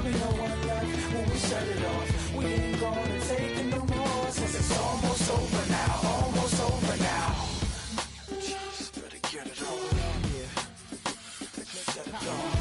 There'll be no one left when we shut it off. We ain't gonna take it no more, since it's almost over now. Almost over now. Just better get it on. Shut it off.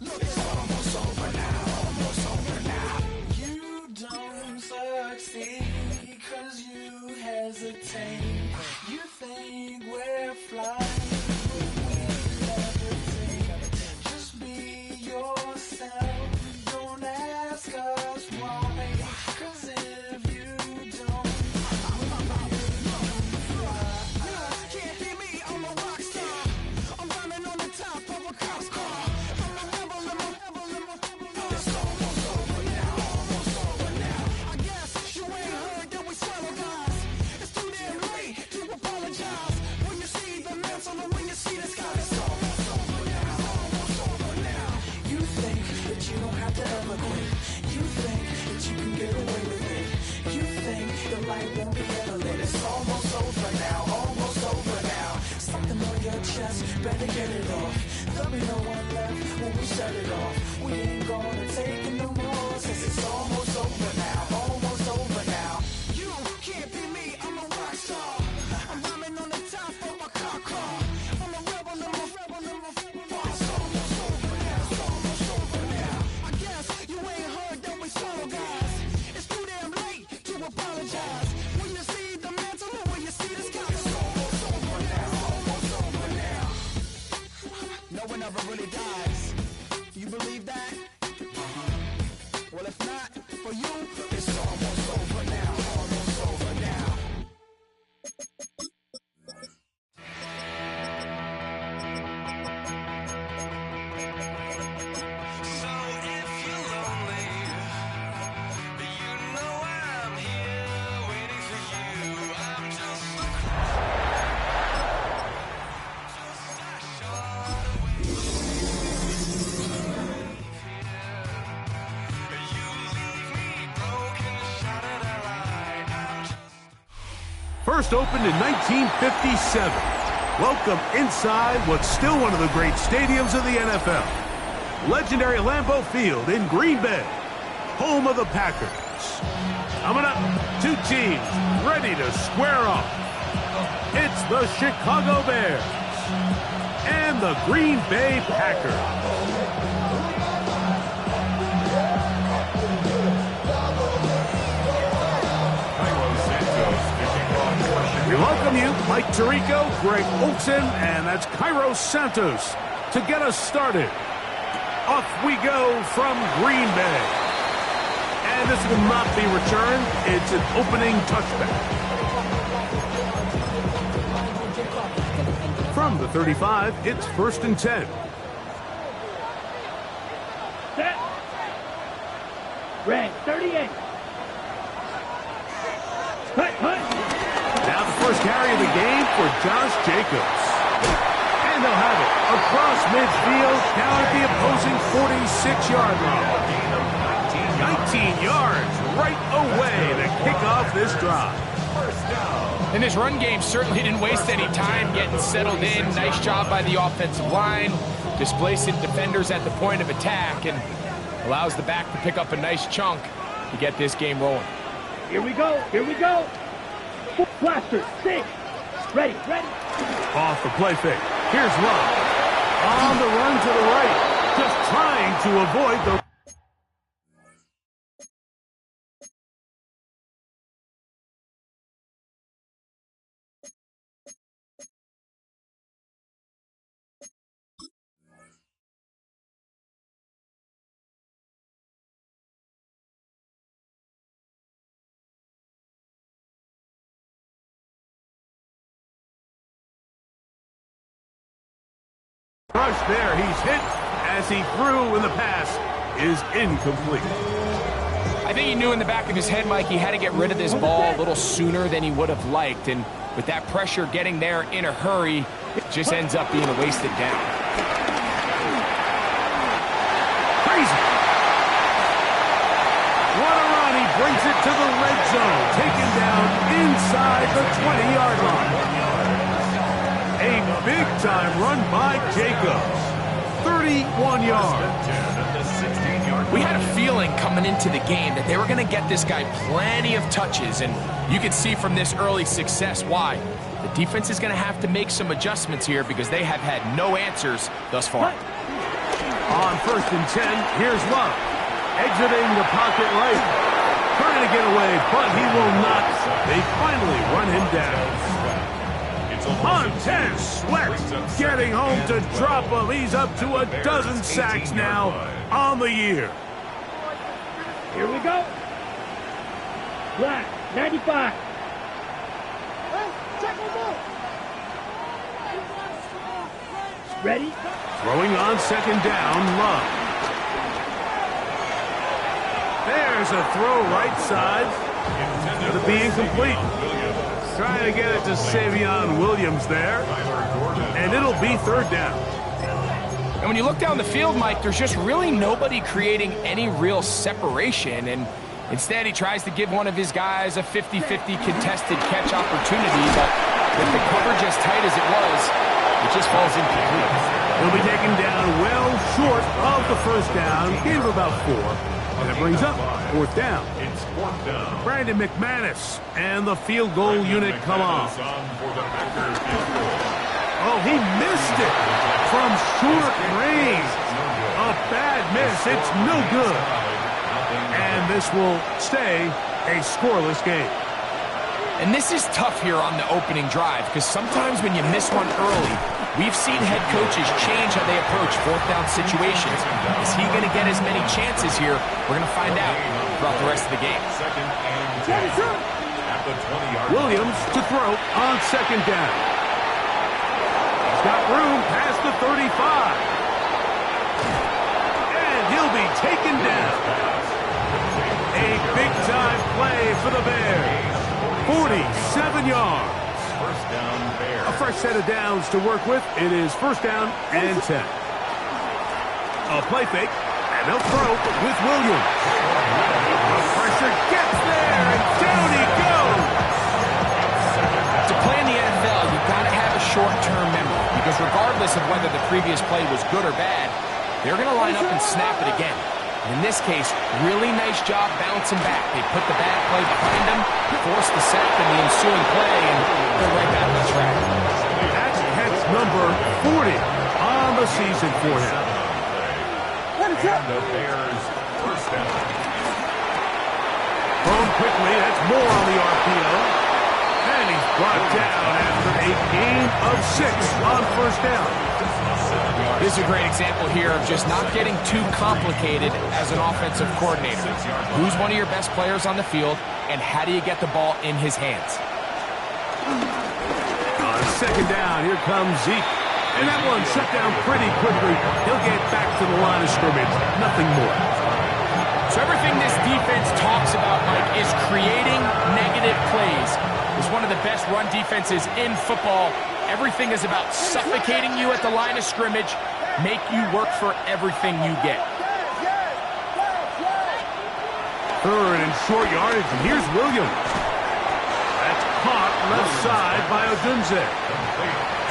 Look, it's almost over now. Almost over now. You don't succeed 'cause you hesitate. You think we're flying, but we levitate. Just be yourself. Don't ask us why. 'Cause if you don't, can't be me, I'm a rock star. I'm running on the top of a cop's car. I'm a rebel, I'm a rebel, I'm a rebel. It's almost over now, almost over now. I guess you ain't heard that we swallow guys. It's too damn late to apologize. When you see the mantle and when you see the sky, it's almost over now, almost over now. You think that you don't have to ever quit. You think that you can get away with it. You think the light won't be ever lit. It's almost over now, almost over now. Something on your chest, better get it off. There'll be no one left when we shut it off. We ain't gonna take it no more, since it's almost over now, almost over now. You can't be me, I'm a rock star. I'm rhyming on the top of my car. I'm a rebel, I'm a rebel, I'm a rebel. It's almost over now, it's almost over now. I guess you ain't heard that we swallow guys. It's too damn late to apologize. When you see the mantle and when you see the sky, it's almost over now, almost over now. No one ever really dies. You believe that? Well, if not, for you, it's almost over now, almost over now. So if you're lonely, you know I'm here waiting for you. I'm just a shot away. You leave me broken, shattered alive. I'm just First opened in 1957. Welcome inside what's still one of the great stadiums of the NFL. Legendary Lambeau Field in Green Bay, home of the Packers. Coming up, two teams ready to square off. It's the Chicago Bears and the Green Bay Packers. We welcome you, Mike Tirico, Greg Olson, and that's Cairo Santos to get us started. Off we go from Green Bay. And this will not be returned. It's an opening touchback. From the 35, it's 1st and 10. Set. Red 38. Hut. Now the first carry of the game for Josh Jacobs. And they'll have it across midfield down at the opposing 46-yard line. 19 yards right away to kick off this drive. And this run game certainly didn't waste any time getting settled in. Nice job by the offensive line, displacing defenders at the point of attack, and allows the back to pick up a nice chunk to get this game rolling. Here we go. Blaster, 6. Ready. Off the play fake. Here's Love. On the run to the right. Just trying to avoid the... Rush there, he's hit as he threw in the pass is incomplete. I think he knew in the back of his head, Mike, he had to get rid of this ball a little sooner than he would have liked, and with that pressure getting there in a hurry, it just ends up being a wasted down. Crazy! What a run, he brings it to the red zone, taken down inside the 20-yard line. A big-time run by Jacobs. 31 yards. We had a feeling coming into the game that they were going to get this guy plenty of touches, and you can see from this early success why. The defense is going to have to make some adjustments here because they have had no answers thus far. On 1st and 10, here's Love. Exiting the pocket right. Trying to get away, but he will not. They finally run him down. Montez Sweat getting home to drop him. He's up to a dozen sacks now on the year. Here we go. Black, 95. Ready? Throwing on 2nd down, Love. There's a throw right side. Going to be incomplete. Trying to get it to Savion Williams there. And it'll be 3rd down. And when you look down the field, Mike, there's just really nobody creating any real separation. And instead, he tries to give one of his guys a 50-50 contested catch opportunity. But with the coverage as tight as it was, it just falls incomplete. He'll be taken down well short of the 1st down. Gain of about 4. And it brings up 4th down. It's 4th down. Brandon McManus and the field goal unit come on. Oh, he missed it from short range. A bad miss. It's no good. And this will stay a scoreless game. And this is tough here on the opening drive because sometimes when you miss one early, we've seen head coaches change how they approach 4th down situations. Is he going to get as many chances here? We're going to find out throughout the rest of the game. Williams to throw on 2nd down. He's got room past the 35. And he'll be taken down. A big-time play for the Bears. 47 yards. A fresh set of downs to work with. It is 1st down and 10. A play fake, and they'll throw with Williams. The pressure gets there, and down he goes. To play in the NFL, you've got to have a short-term memory because regardless of whether the previous play was good or bad, they're going to line up and snap it again. In this case, really nice job bouncing back. They put the bad play behind them, forced the sack in the ensuing play, and they're right back on track. That's catch number 40 on the season for him. The Bears 1st down. Thrown quickly, that's more on the RPO. And he's brought down after a gain of 6 on 1st down. This is a great example here of just not getting too complicated as an offensive coordinator. Who's one of your best players on the field, and how do you get the ball in his hands? On 2nd down, here comes Zeke. And that one shut down pretty quickly. He'll get back to the line of scrimmage. Nothing more. So everything this defense talks about, Mike, is creating negative plays. It's one of the best run defenses in football. Everything is about suffocating you at the line of scrimmage, make you work for everything you get. 3rd and short yardage, and here's Williams. That's caught left side by Odunze.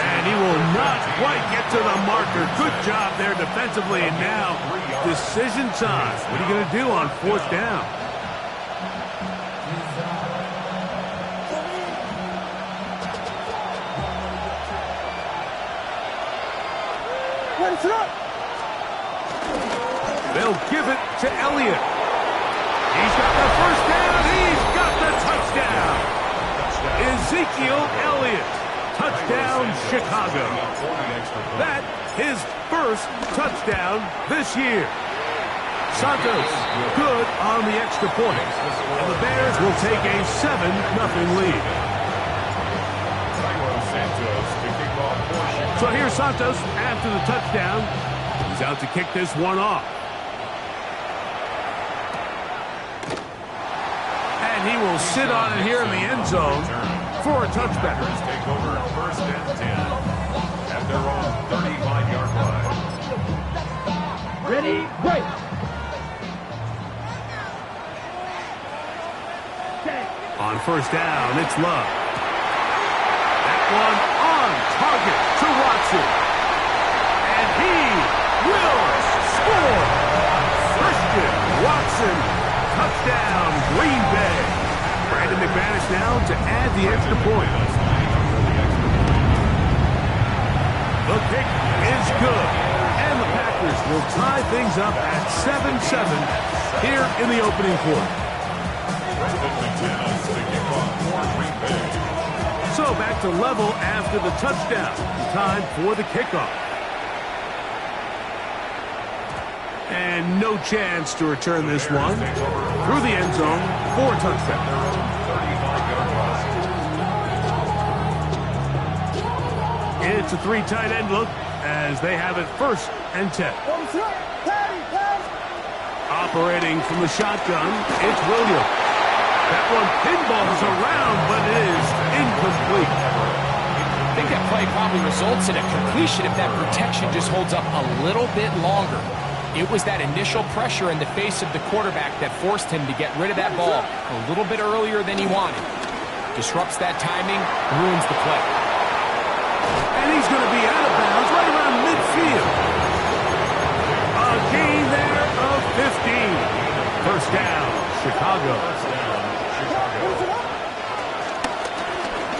And he will not quite get to the marker. Good job there defensively, and now decision time. What are you going to do on 4th down? They'll give it to Elliott. He's got the 1st down. He's got the touchdown. Ezekiel Elliott. Touchdown, Chicago. That his 1st touchdown this year. Santos good on the extra point. And the Bears will take a 7-0 lead. So here's Santos after the touchdown. He's out to kick this one off. And he will sit on it here in the end zone for a touchback. Take over 1st and 10 at their own 35-yard line. Ready, break. On 1st down, it's Love. That one on target to Watson. And he will score. Christian advantage now to add the extra point. The kick is good. And the Packers will tie things up at 7-7 here in the opening quarter. So back to level after the touchdown. Time for the kickoff. And no chance to return this one through the end zone for a touchdown. It's a three tight end look as they have it 1st and 10. Operating from the shotgun, it's Williams. That one pinballs around, but it is incomplete. I think that play probably results in a completion if that protection just holds up a little bit longer. It was that initial pressure in the face of the quarterback that forced him to get rid of that ball a little bit earlier than he wanted. Disrupts that timing, ruins the play. And he's going to be out of bounds right around midfield. A gain there of 15. First down, Chicago.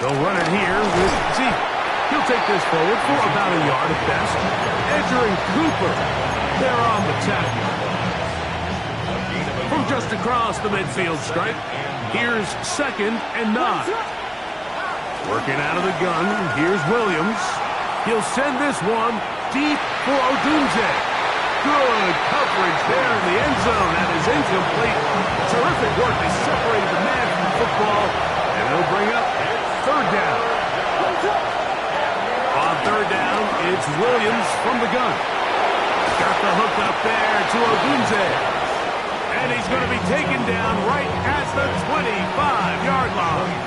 They'll run it here with Zeke. He'll take this forward for about a yard at best. Edger and Cooper, they're on the tackle. From just across the midfield stripe, here's 2nd and 9. Working out of the gun, here's Williams. He'll send this one deep for Odunze. Good coverage there in the end zone. That is incomplete. Terrific work to separate the man from the football. And it'll bring up 3rd down. On 3rd down, it's Williams from the gun. Got the hook up there to Odunze. And he's going to be taken down right at the 25-yard line.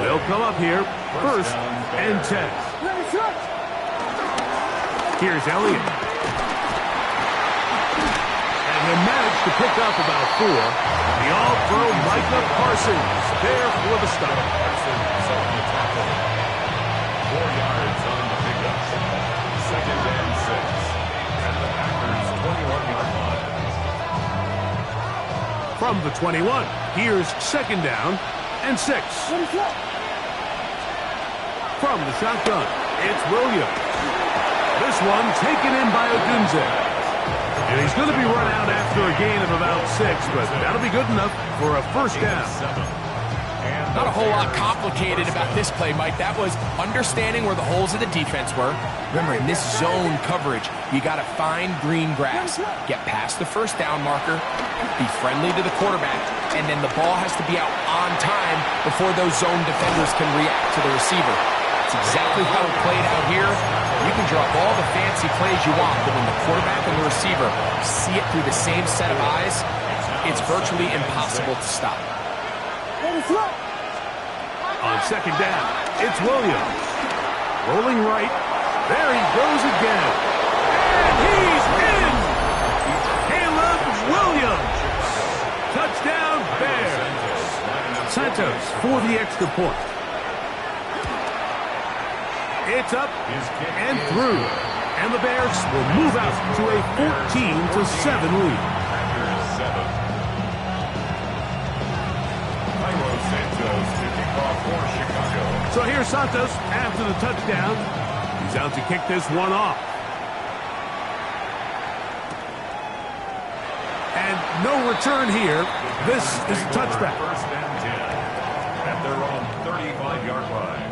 They'll come up here 1st and 10. Here's Elliott. And he'll manage to pick up about 4. The all-pro Micah Parsons there for the stop. 4 yards on the pickup. 2nd and 6. And the Packers 21-yard line. From the 21, here's 2nd down and 6. From the shotgun, it's Williams. This one taken in by Odunze. And he's going to be run out after a gain of about 6, but that'll be good enough for a 1st down. Not a whole lot complicated about this play, Mike. That was understanding where the holes of the defense were. Remember, in this zone coverage, you got to find green grass. Get past the 1st down marker, be friendly to the quarterback, and then the ball has to be out on time before those zone defenders can react to the receiver. It's exactly how it played out here. You can draw up all the fancy plays you want, but when the quarterback and the receiver see it through the same set of eyes, it's virtually impossible to stop. On 2nd down, it's Williams. Rolling right. There he goes again. And he's in! Caleb Williams. Touchdown, Bears. Santos for the extra point. It's up and through. And the Bears will move out to a 14-7 lead. So here's Santos after the touchdown. He's out to kick this one off. And no return here. This is a touchback. 1st and 10. At their own 35-yard line.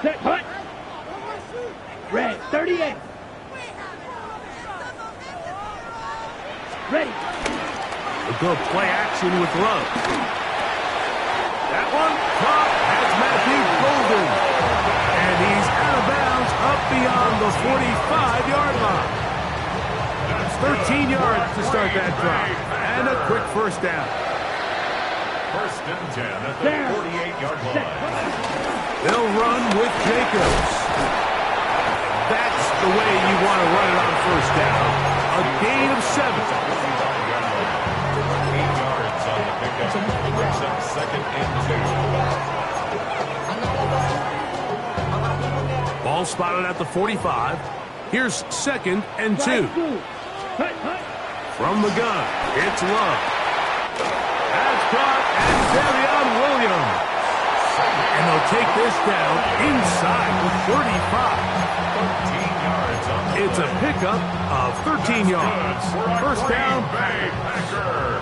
Set, hut. Red, 38. Ready. A good play action with Love. That one caught as Matthew Golden. And he's out of bounds up beyond the 45-yard line. That's 13 yards to start that drive. And a quick 1st down. 1st and 10 at the 48-yard line. They'll run with Jacobs. That's the way you want to run it on 1st down. A gain of 7. 8 yards on the pickup. Brings up 2nd and 2. Ball spotted at the 45. Here's 2nd and 2. From the gun, it's Love. That's caught, and Davion Williams. And they'll take this down inside the 35. 13 yards on the It's a pickup of 13 yards. First down. Bay Packer.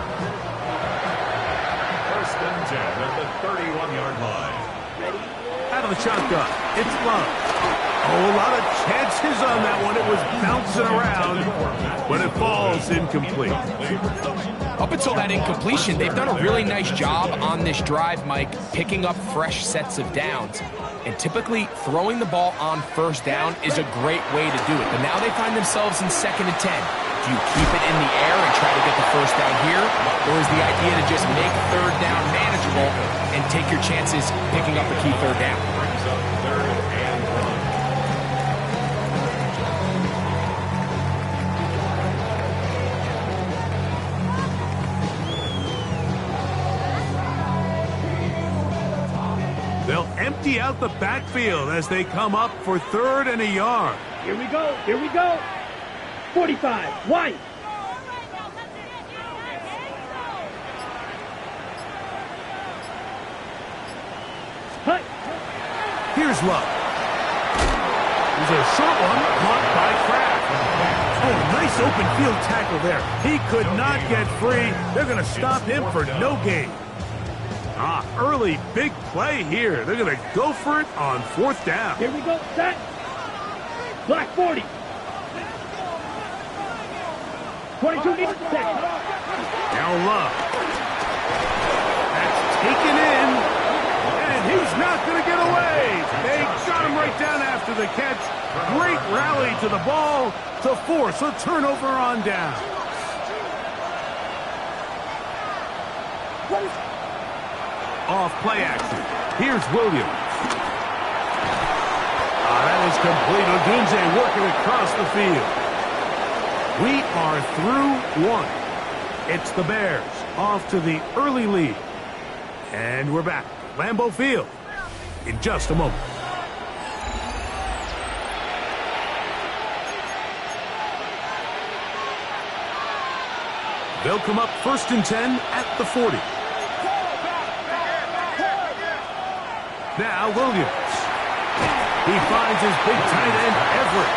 1st and 10 at the 31-yard line. Out of the shotgun, it's Love. Oh, a lot of chances on that one. It was bouncing around, but it falls incomplete. Up until that incompletion, they've done a really nice job on this drive, Mike, picking up fresh sets of downs. And typically, throwing the ball on first down is a great way to do it. But now they find themselves in 2nd and 10. Do you keep it in the air and try to get the first down here? Or is the idea to just make 3rd down manageable and take your chances picking up a key 3rd down? Brings up 3rd and 1. They'll empty out the backfield as they come up for 3rd and a yard. Here we go. Here we go. 45. White. Hut. Here's Love. There's a short one caught by Kraft. Oh, nice open field tackle there. He could not get free. They're going to stop him for no gain. Early big play here. They're going to go for it on 4th down. Here we go. Set. Black 40. 22 meters. Set. Now Love. That's taken in. And he's not going to get away. They got him right down after the catch. Great rally to the ball to force a turnover on down. Off play action. Here's Williams. That is complete. Odunze working across the field. We are through 1. It's the Bears off to the early lead. And we're back. Lambeau Field in just a moment. They'll come up 1st and 10 at the 40. Now Williams. He finds his big tight end, Everett.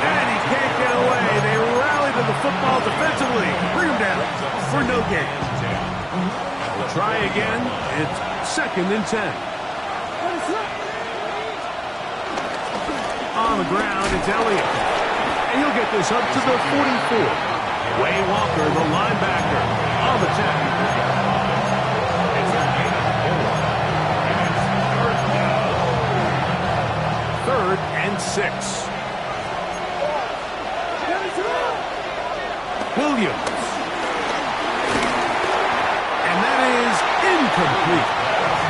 And he can't get away. They rally to the football defensively. Bring him down for no gain. We'll try again. It's 2nd and 10. On the ground, it's Elliott. And he'll get this up to the 44. Way Walker, the linebacker, on the tackle. 3rd and 6. Williams. And that is incomplete.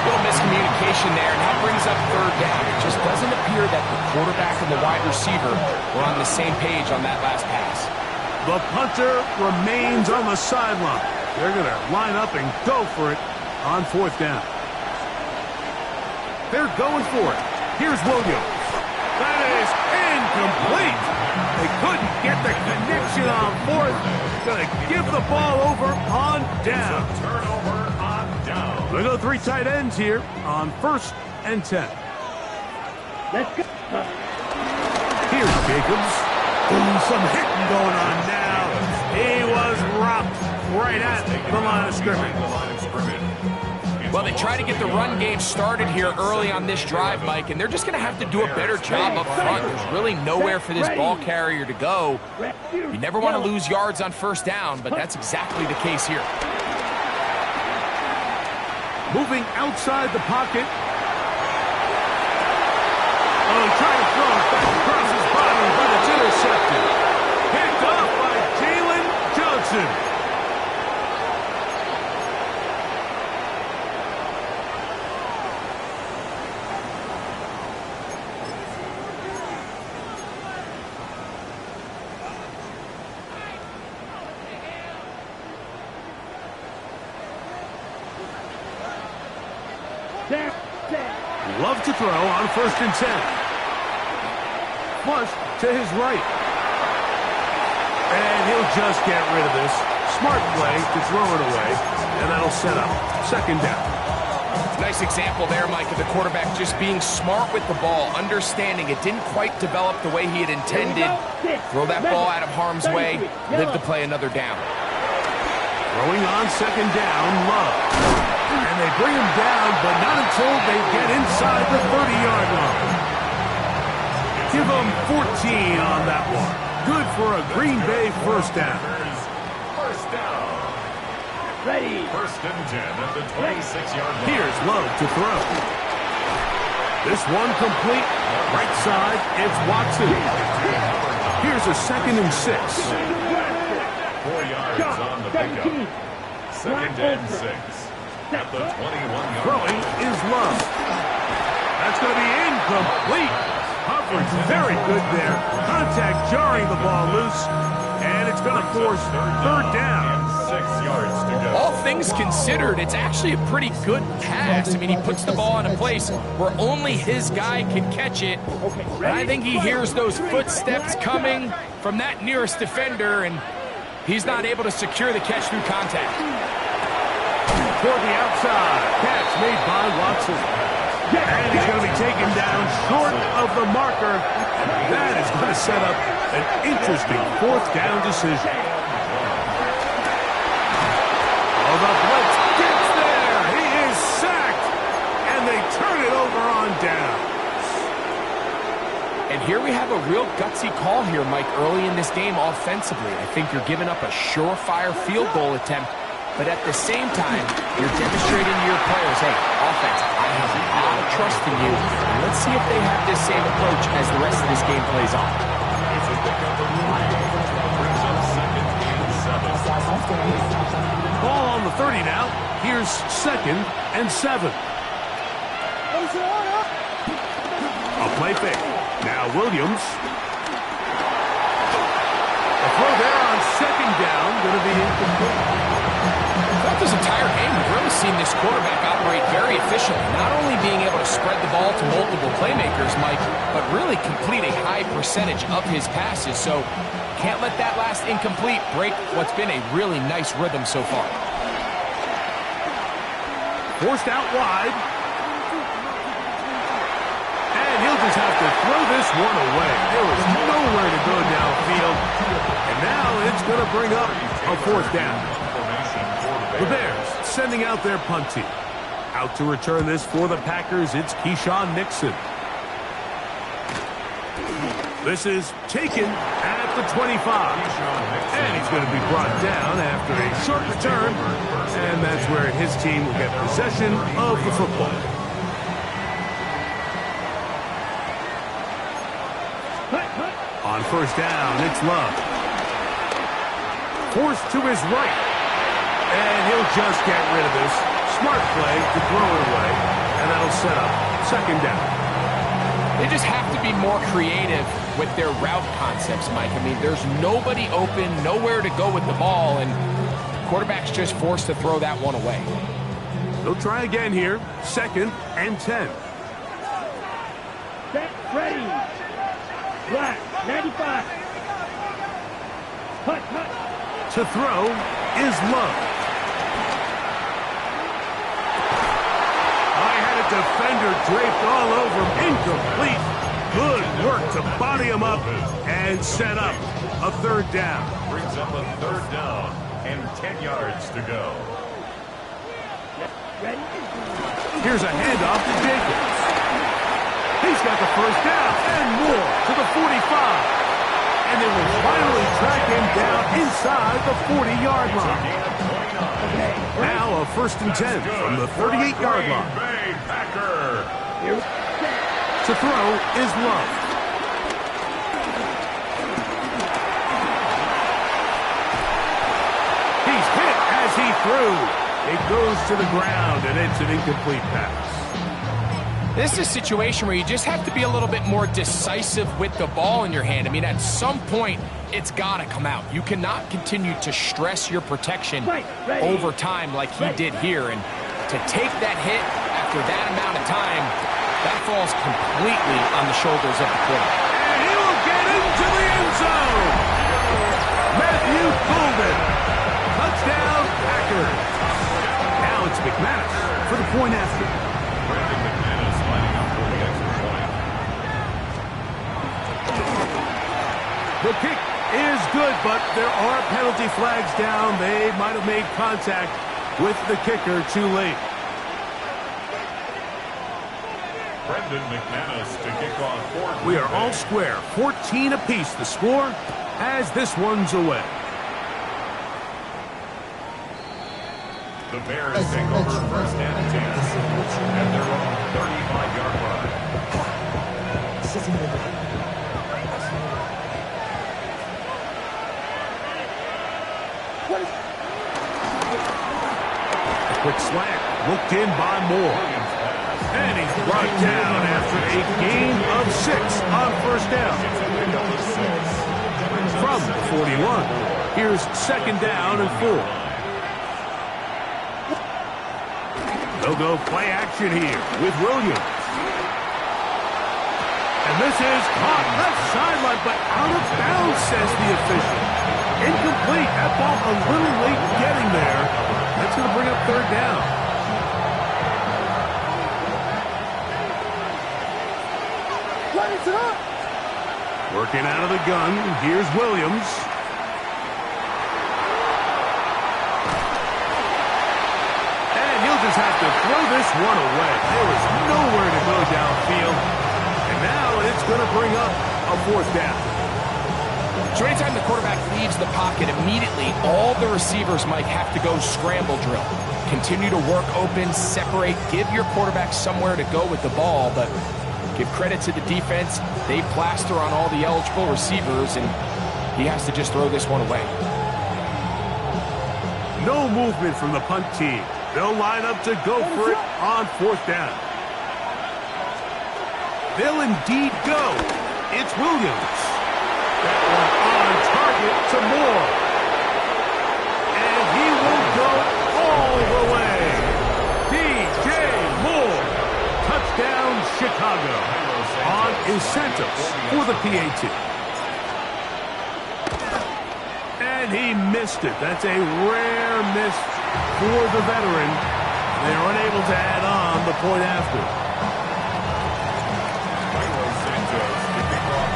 Little miscommunication there, and that brings up 3rd down. It just doesn't appear that the quarterback and the wide receiver were on the same page on that last pass. The punter remains on the sideline. They're going to line up and go for it on 4th down. They're going for it. Here's Williams. That is incomplete. They couldn't get the connection on 4th. Going to give the ball over on down. Turnover on down. We'll go 3 tight ends here on 1st and 10. Let's go. Here's Jacobs. Ooh, some hitting going on now. He was rocked right at the line of scrimmage. Well, they try to get the run game started here early on this drive, Mike, and they're just going to have to do a better job up front. There's really nowhere for this ball carrier to go. You never want to lose yards on 1st down, but that's exactly the case here. Moving outside the pocket. Oh, trying to throw it back across his body, but it's intercepted. Picked off by Jalen Johnson. Set. Love to throw on 1st and 10. Flush to his right. And he'll just get rid of this. Smart play to throw it away. And that'll set up 2nd down. Nice example there, Mike, of the quarterback just being smart with the ball, understanding it didn't quite develop the way he had intended. Throw that ball out of harm's way, live to play another down. Throwing on 2nd down, Love. And they bring him down, but not until they get inside the 30-yard line. Give them 14 on that one. Good for a Green Bay 1st down. First down. Ready. 1st and 10 at the 26-yard line. Here's Love to throw. This one complete. Right side, it's Watson. Here's a 2nd and 6. 4 yards on the pickup. 2nd and 6 at the 21-yard Throwing line. is Love. That's going to be incomplete. Humphrey's very good there. Contact jarring the ball loose. And it's going to force 3rd down. 6 yards to go. All things considered, it's actually a pretty good pass. I mean, he puts the ball in a place where only his guy can catch it. And I think he hears those footsteps coming from that nearest defender, and he's not able to secure the catch through contact. Toward the outside. Catch made by Watson. And he's going to be taken down short of the marker. That is going to set up an interesting 4th down decision. Oh, the blitz gets there. He is sacked. And they turn it over on down. And here we have a real gutsy call here, Mike, early in this game offensively. I think you're giving up a surefire field goal attempt, but at the same time, you're demonstrating to your players, hey, offense, I have a lot of trust in you. Let's see if they have this same approach as the rest of this game plays on. It's a pickup of 3. Brings up 2nd and 7. Ball on the 30 now. Here's 2nd and 7. A play fake. Now Williams. A throw there on 2nd down. Going to be incomplete. Throughout this entire game, we've really seen this quarterback operate very efficiently, not only being able to spread the ball to multiple playmakers, Mike, but really complete a high percentage of his passes. So can't let that last incomplete break what's been a really nice rhythm so far. Forced out wide. And he'll just have to throw this one away. There was nowhere to go downfield. And now it's going to bring up a 4th down. The Bears sending out their punt team. Out to return this for the Packers, it's Keyshawn Nixon. This is taken at the 25. And he's going to be brought down after a short return. And that's where his team will get possession of the football. On 1st down, it's Love. Forced to his right. And he'll just get rid of this. Smart play to throw it away. And that'll set up 2nd down. They just have to be more creative with their route concepts, Mike. I mean, there's nobody open, nowhere to go with the ball, and the quarterback's just forced to throw that one away. They'll try again here. 2nd and 10. Set. Ready. Black. 95. Hut. To throw is Love. I had a defender draped all over him. Incomplete. Good work to body him up and set up a 3rd down. Brings up a 3rd down and 10 yards to go. Ready. Here's a handoff to Jacobs. He's got the 1st down and more to the 45. And they will finally track him down inside the 40-yard line. Now a 1st and 10 from the 38-yard line. Bay Packer. To throw is Love. He's hit as he threw. It goes to the ground, and it's an incomplete pass. This is a situation where you just have to be a little bit more decisive with the ball in your hand. I mean, at some point, it's got to come out. You cannot continue to stress your protection over time like he did here. And to take that hit after that amount of time, that falls completely on the shoulders of the quarterback. And he will get into the end zone. Matthew Golden. Touchdown, Packers. Now it's McManus for the point after. Brandon McManus lining up for the extra point. The kick is good, but there are penalty flags down. They might have made contact with the kicker too late. Brendan McManus to kick off for We are all square. 14 apiece the score as this one's away. The Bears take over first and 10 at their own 35-yard line. A quick slant. Looked in by Moore. And he's brought down after a gain of 6 on first down. From the 41. Here's second down and 4. They'll go play action here with Williams. And this is caught left sideline, but out of bounds, says the official. Incomplete. That ball a little late getting there. That's going to bring up third down. Working out of the gun. Here's Williams. Just have to throw this one away. There was nowhere to go downfield. And now it's going to bring up a fourth down. So anytime the quarterback leaves the pocket, immediately all the receivers might have to go scramble drill. Continue to work open, separate, give your quarterback somewhere to go with the ball, but give credit to the defense. They plaster on all the eligible receivers, and he has to just throw this one away. No movement from the punt team. They'll line up to go for it on fourth down. They'll indeed go. It's Williams. That one on target to Moore. And he will go all the way. DJ Moore. Touchdown, Chicago. On is Santos for the PAT. And he missed it. That's a rare miss for the veteran. They are unable to add on the point after.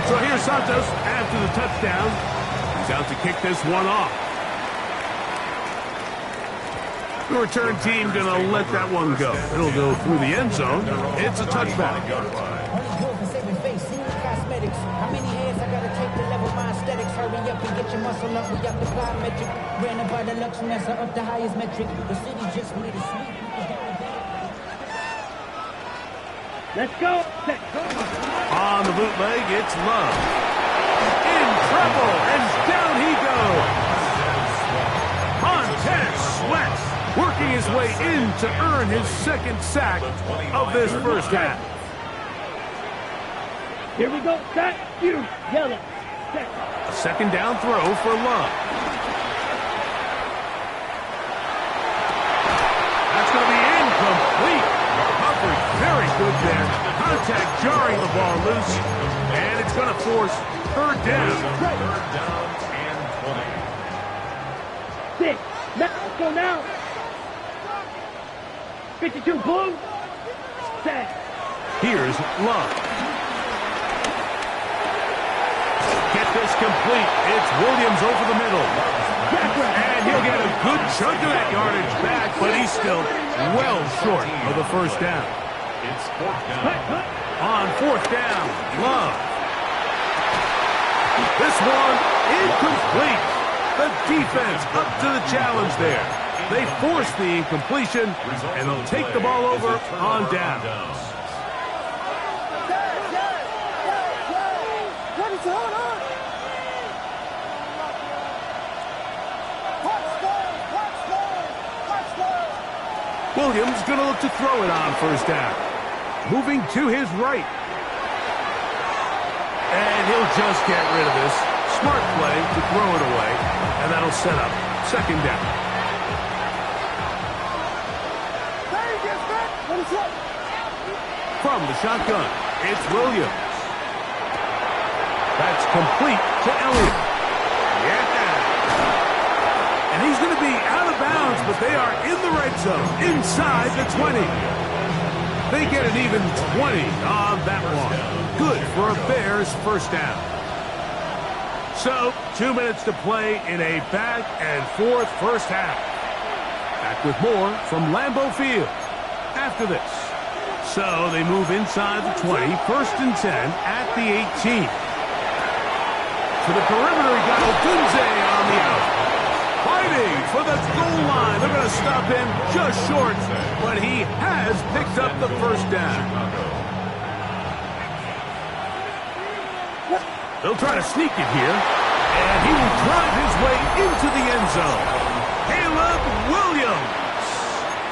So here's Santos after the touchdown. He's out to kick this one off. The return team going to let that one go. It'll go through the end zone. It's a touchback. How many hands I gotta take to level my aesthetics? Hurry up and get your muscle up. We got the plyometric. Ran by the luxury, that's up the highest metric. The city just need a sleep. Let's go. On the bootleg, it's Love. In trouble, and down he goes. Montez Sweat working his way in to earn his second sack of this first half. Here we go. Set. You. Yellow. Set. A second down throw for Love. That's going to be incomplete. Recovery very good there. Contact jarring the ball loose. And it's going to force third down. Third down and 6. 20. Let's go now. 52 blue. Set. Here's Love. Get this complete. It's Williams over the middle. And he'll get a good chunk of that yardage back, but he's still well short of the first down. It's fourth down. On fourth down, Love. This one incomplete. The defense up to the challenge there. They force the incompletion, and they'll take the ball over on down. Williams going to look to throw it on first down. Moving to his right. And he'll just get rid of this. Smart play to throw it away. And that'll set up second down. From the shotgun, it's Williams. That's complete to Elliott. Yeah. And he's going to be out of bounds, but they are in the red zone, inside the 20. They get an even 20 on that one. Good for a Bears first down. So, 2 minutes to play in a back-and-forth first half. Back with more from Lambeau Field after this. So, they move inside the 20, 1st and 10 at the 18. To the perimeter, he got Odunze on the out. Fighting for the goal line. They're going to stop him just short, but he has picked up the first down. They'll try to sneak it here, and he will drive his way into the end zone. Caleb Williams.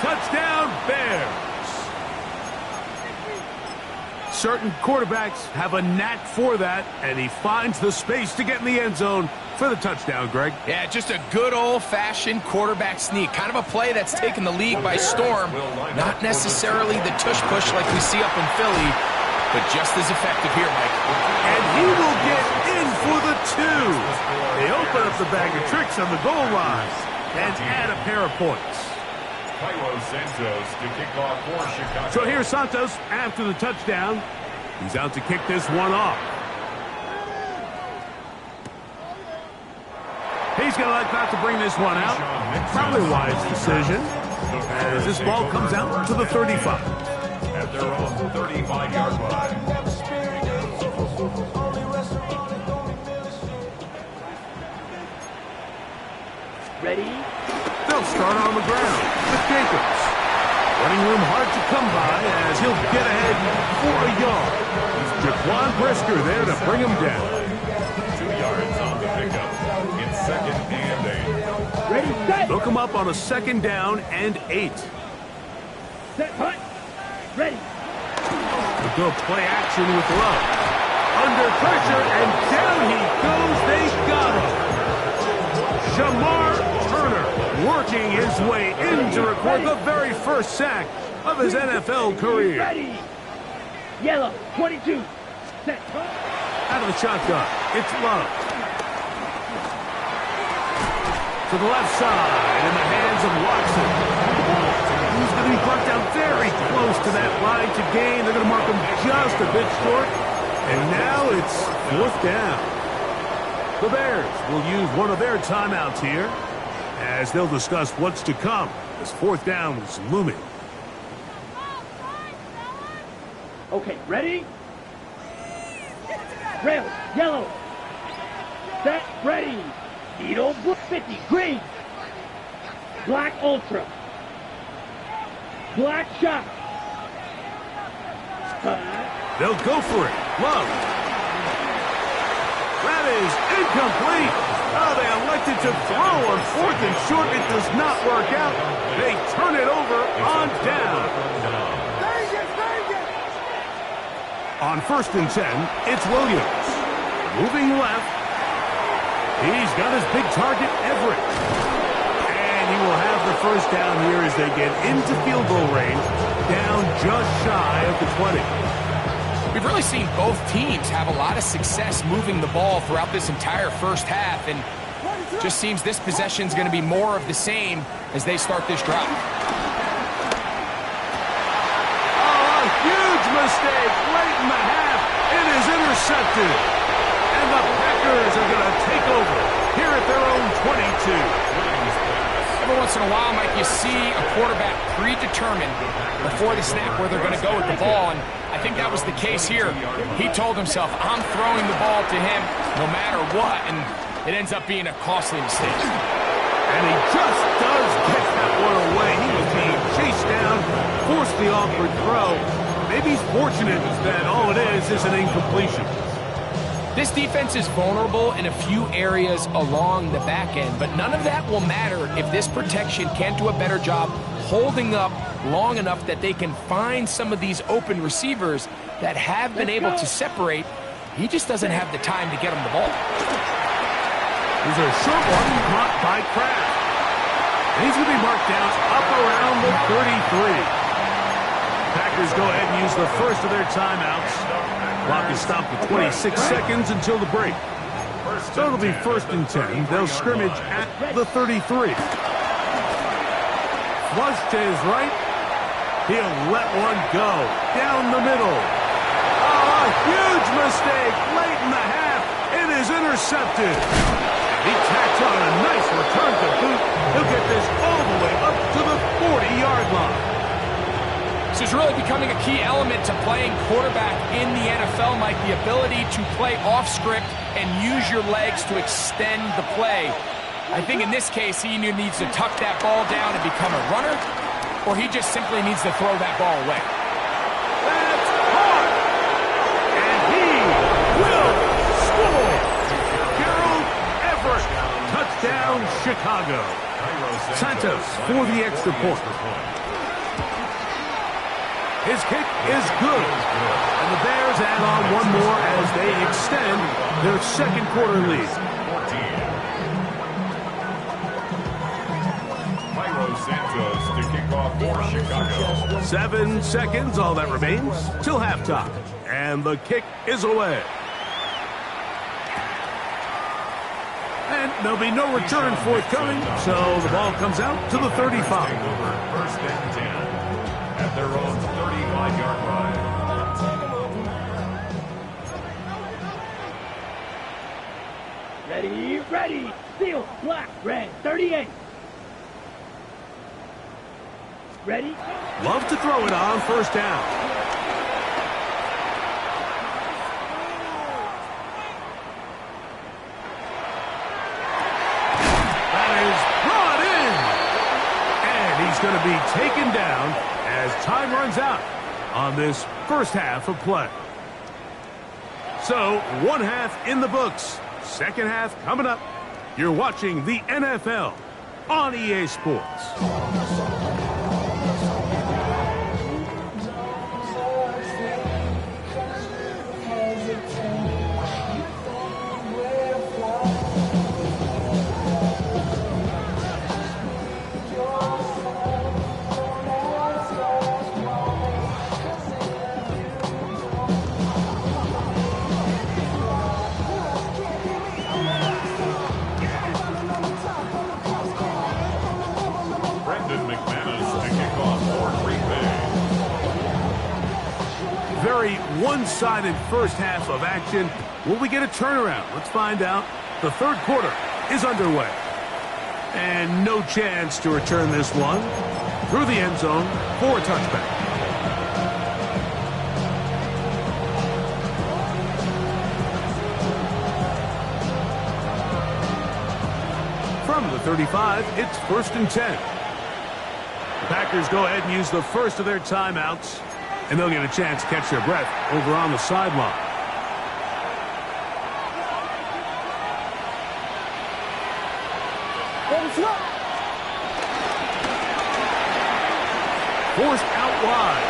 Touchdown, Bears. Certain quarterbacks have a knack for that, and he finds the space to get in the end zone for the touchdown, Greg. Yeah, just a good old-fashioned quarterback sneak. Kind of a play that's taken the league by storm. Not necessarily the tush-push like we see up in Philly, but just as effective here, Mike. And he will get in for the 2. They open up the bag of tricks on the goal line and add a pair of points. Cairo Santos to kick off for Chicago. So here's Santos after the touchdown. He's out to kick this one off. He's going to like not to bring this one out. Probably a wise decision as this ball comes out to the 35. At their own 35-yard line. Ready? They'll start on the ground with Jacobs. Running room hard to come by as he'll get ahead for a yard. Jaquan Brisker there to bring him down. 2 yards on the pickup. It's 2nd and 8. Ready, set. They'll come up on a 2nd down and 8. Set, punt. Ready. They'll go play action with Love. Under pressure, and down he goes. They got him. Shamar Turner working his way in to record the very first sack of his NFL career. Ready. Yellow, 22. Set, punt. Out of the shotgun, it's Love. To the left side, in the hands of Watson. He's going to be brought down very close to that line to gain. They're going to mark him just a bit short. And now it's 4th down. The Bears will use one of their timeouts here as they'll discuss what's to come as 4th down is looming. Okay, ready? Rail, yellow. Set, ready. Needle, blue, 50, green. Black, ultra. Black, shot. They'll go for it. Love. That is incomplete. Oh, they elected to throw on 4th and short. It does not work out. They turn it over on down. On 1st and 10, it's Williams. Moving left. He's got his big target, Everett. And he will have the first down here as they get into field goal range, down just shy of the 20. We've really seen both teams have a lot of success moving the ball throughout this entire first half, and just seems this possession is going to be more of the same as they start this drive. Oh, a huge mistake late in the half. It is intercepted. And the Packers are going to take over here at their own 22. Every once in a while, Mike, you see a quarterback predetermined before the snap where they're going to go with the ball, and I think that was the case here. He told himself, I'm throwing the ball to him no matter what, and it ends up being a costly mistake. And he just does get that one away. He was being chased down, forced the awkward throw. Maybe he's fortunate that all it is an incompletion. This defense is vulnerable in a few areas along the back end, but none of that will matter if this protection can't do a better job holding up long enough that they can find some of these open receivers that have been able to separate. He just doesn't have the time to get them the ball. Here's a short one caught by Kraft. And he's going to be marked down up around the 33. Packers go ahead and use the first of their timeouts. Clock is stopped with 26 seconds until the break. So it'll be 1st and 10. They'll scrimmage at the 33. Flush to his right. He'll let one go down the middle. Oh, a huge mistake late in the half. It is intercepted. He tacks on a nice return to boot. He'll get this all the way up to the 40-yard line. This is really becoming a key element to playing quarterback in the NFL, Mike, the ability to play off script and use your legs to extend the play. I think in this case, he either needs to tuck that ball down and become a runner, or he just simply needs to throw that ball away. That's hard. And he will score. Gerald Everett, touchdown Chicago. Santos for the extra point. His kick is good. And the Bears add on one more as they extend their second quarter lead. Santos to kick off for Chicago. 7 seconds, all that remains, till halftime. And the kick is away. And there'll be no return forthcoming, so the ball comes out to the 35. 1st and 10 at their own 35-yard line. Ready, steel, black, red, 38. Ready? Love to throw it on 1st down. That is brought in. And he's going to be taken down as time runs out on this first half of play. So, 1 half in the books. Second half coming up. You're watching the NFL on EA Sports. Very one-sided first half of action. Will we get a turnaround? Let's find out. The third quarter is underway. And no chance to return this one through the end zone for a touchback. From the 35, it's 1st and 10. The Packers go ahead and use the first of their timeouts, and they'll get a chance to catch their breath over on the sideline. Forced out wide.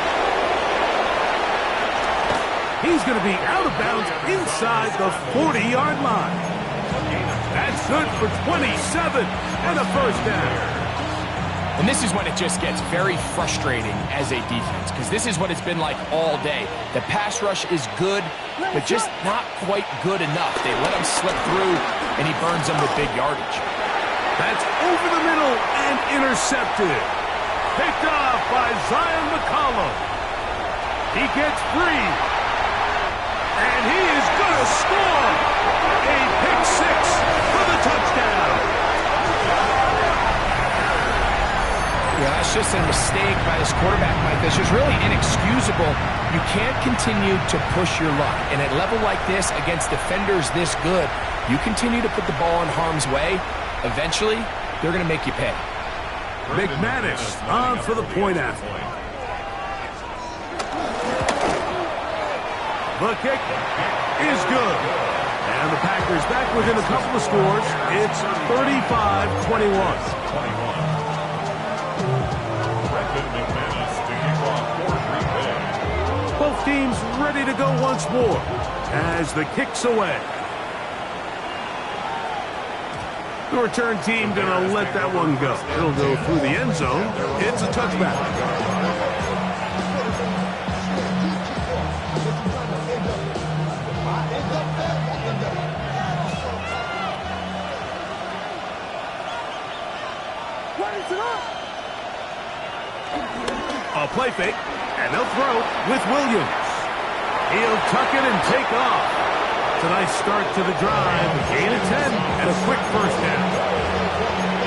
He's going to be out of bounds inside the 40-yard line. That's good for 27 and a 1st down. And this is when it just gets very frustrating as a defense, because this is what it's been like all day. The pass rush is good, but just not quite good enough. They let him slip through, and he burns them with big yardage. That's over the middle and intercepted. Picked off by Zion McCollum. He gets free. And he is going to score. A pick 6 for the touchdown. Yeah, that's just a mistake by this quarterback, Mike. That's just really inexcusable. You can't continue to push your luck. And at a level like this, against defenders this good, you continue to put the ball in harm's way, eventually, they're going to make you pay. McManus on for the point after. The kick is good. And the Packers back within a couple of scores. It's 35-21. Both teams ready to go once more as the kick's away. The return team going to let that one go. It'll go through the end zone. It's a touchback. A play fake, and they'll throw with Williams. He'll tuck it and take off. It's a nice start to the drive. Gain of 10 and a quick first down.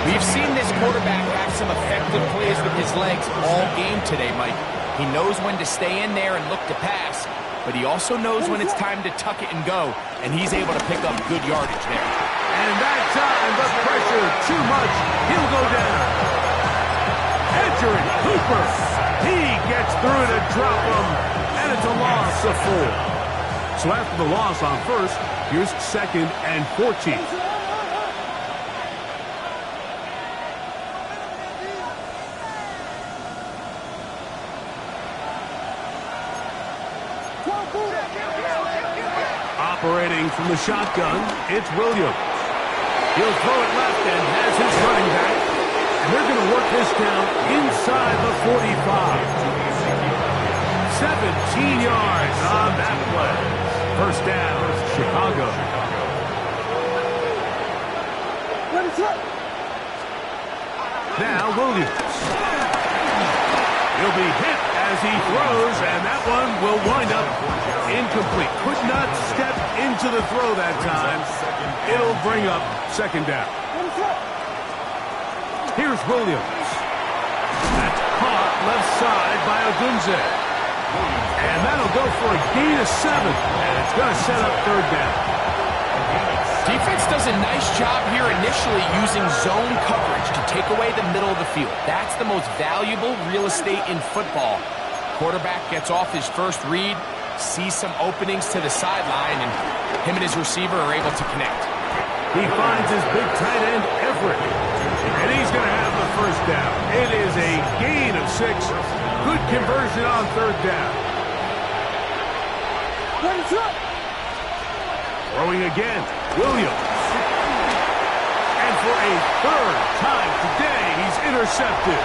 We've seen this quarterback have some effective plays with his legs all game today, Mike. He knows when to stay in there and look to pass, but he also knows when it's time to tuck it and go, and he's able to pick up good yardage there. And that time, the pressure too much. He'll go down. Edgerrin Cooper. He gets through to drop him, and it's a loss of 4. So after the loss on first, here's 2nd and 14. Operating from the shotgun, it's Williams. He'll throw it left and has his running back. And they're going to work this down inside the 45. 17 yards on that play. First down, Chicago. Now Williams. He'll be hit as he throws, and that one will wind up incomplete. Could not step into the throw that time. It'll bring up 2nd down. Here's Williams. That's caught left side by Odunze. And that'll go for a gain of 7, and it's going to set up 3rd down. Defense does a nice job here initially using zone coverage to take away the middle of the field. That's the most valuable real estate in football. Quarterback gets off his first read, sees some openings to the sideline, and him and his receiver are able to connect. He finds his big tight end, Everett, and he's going to have the first down. It is a gain of 6. Good conversion on 3rd down. Throwing again, Williams. And for a 3rd time today, he's intercepted.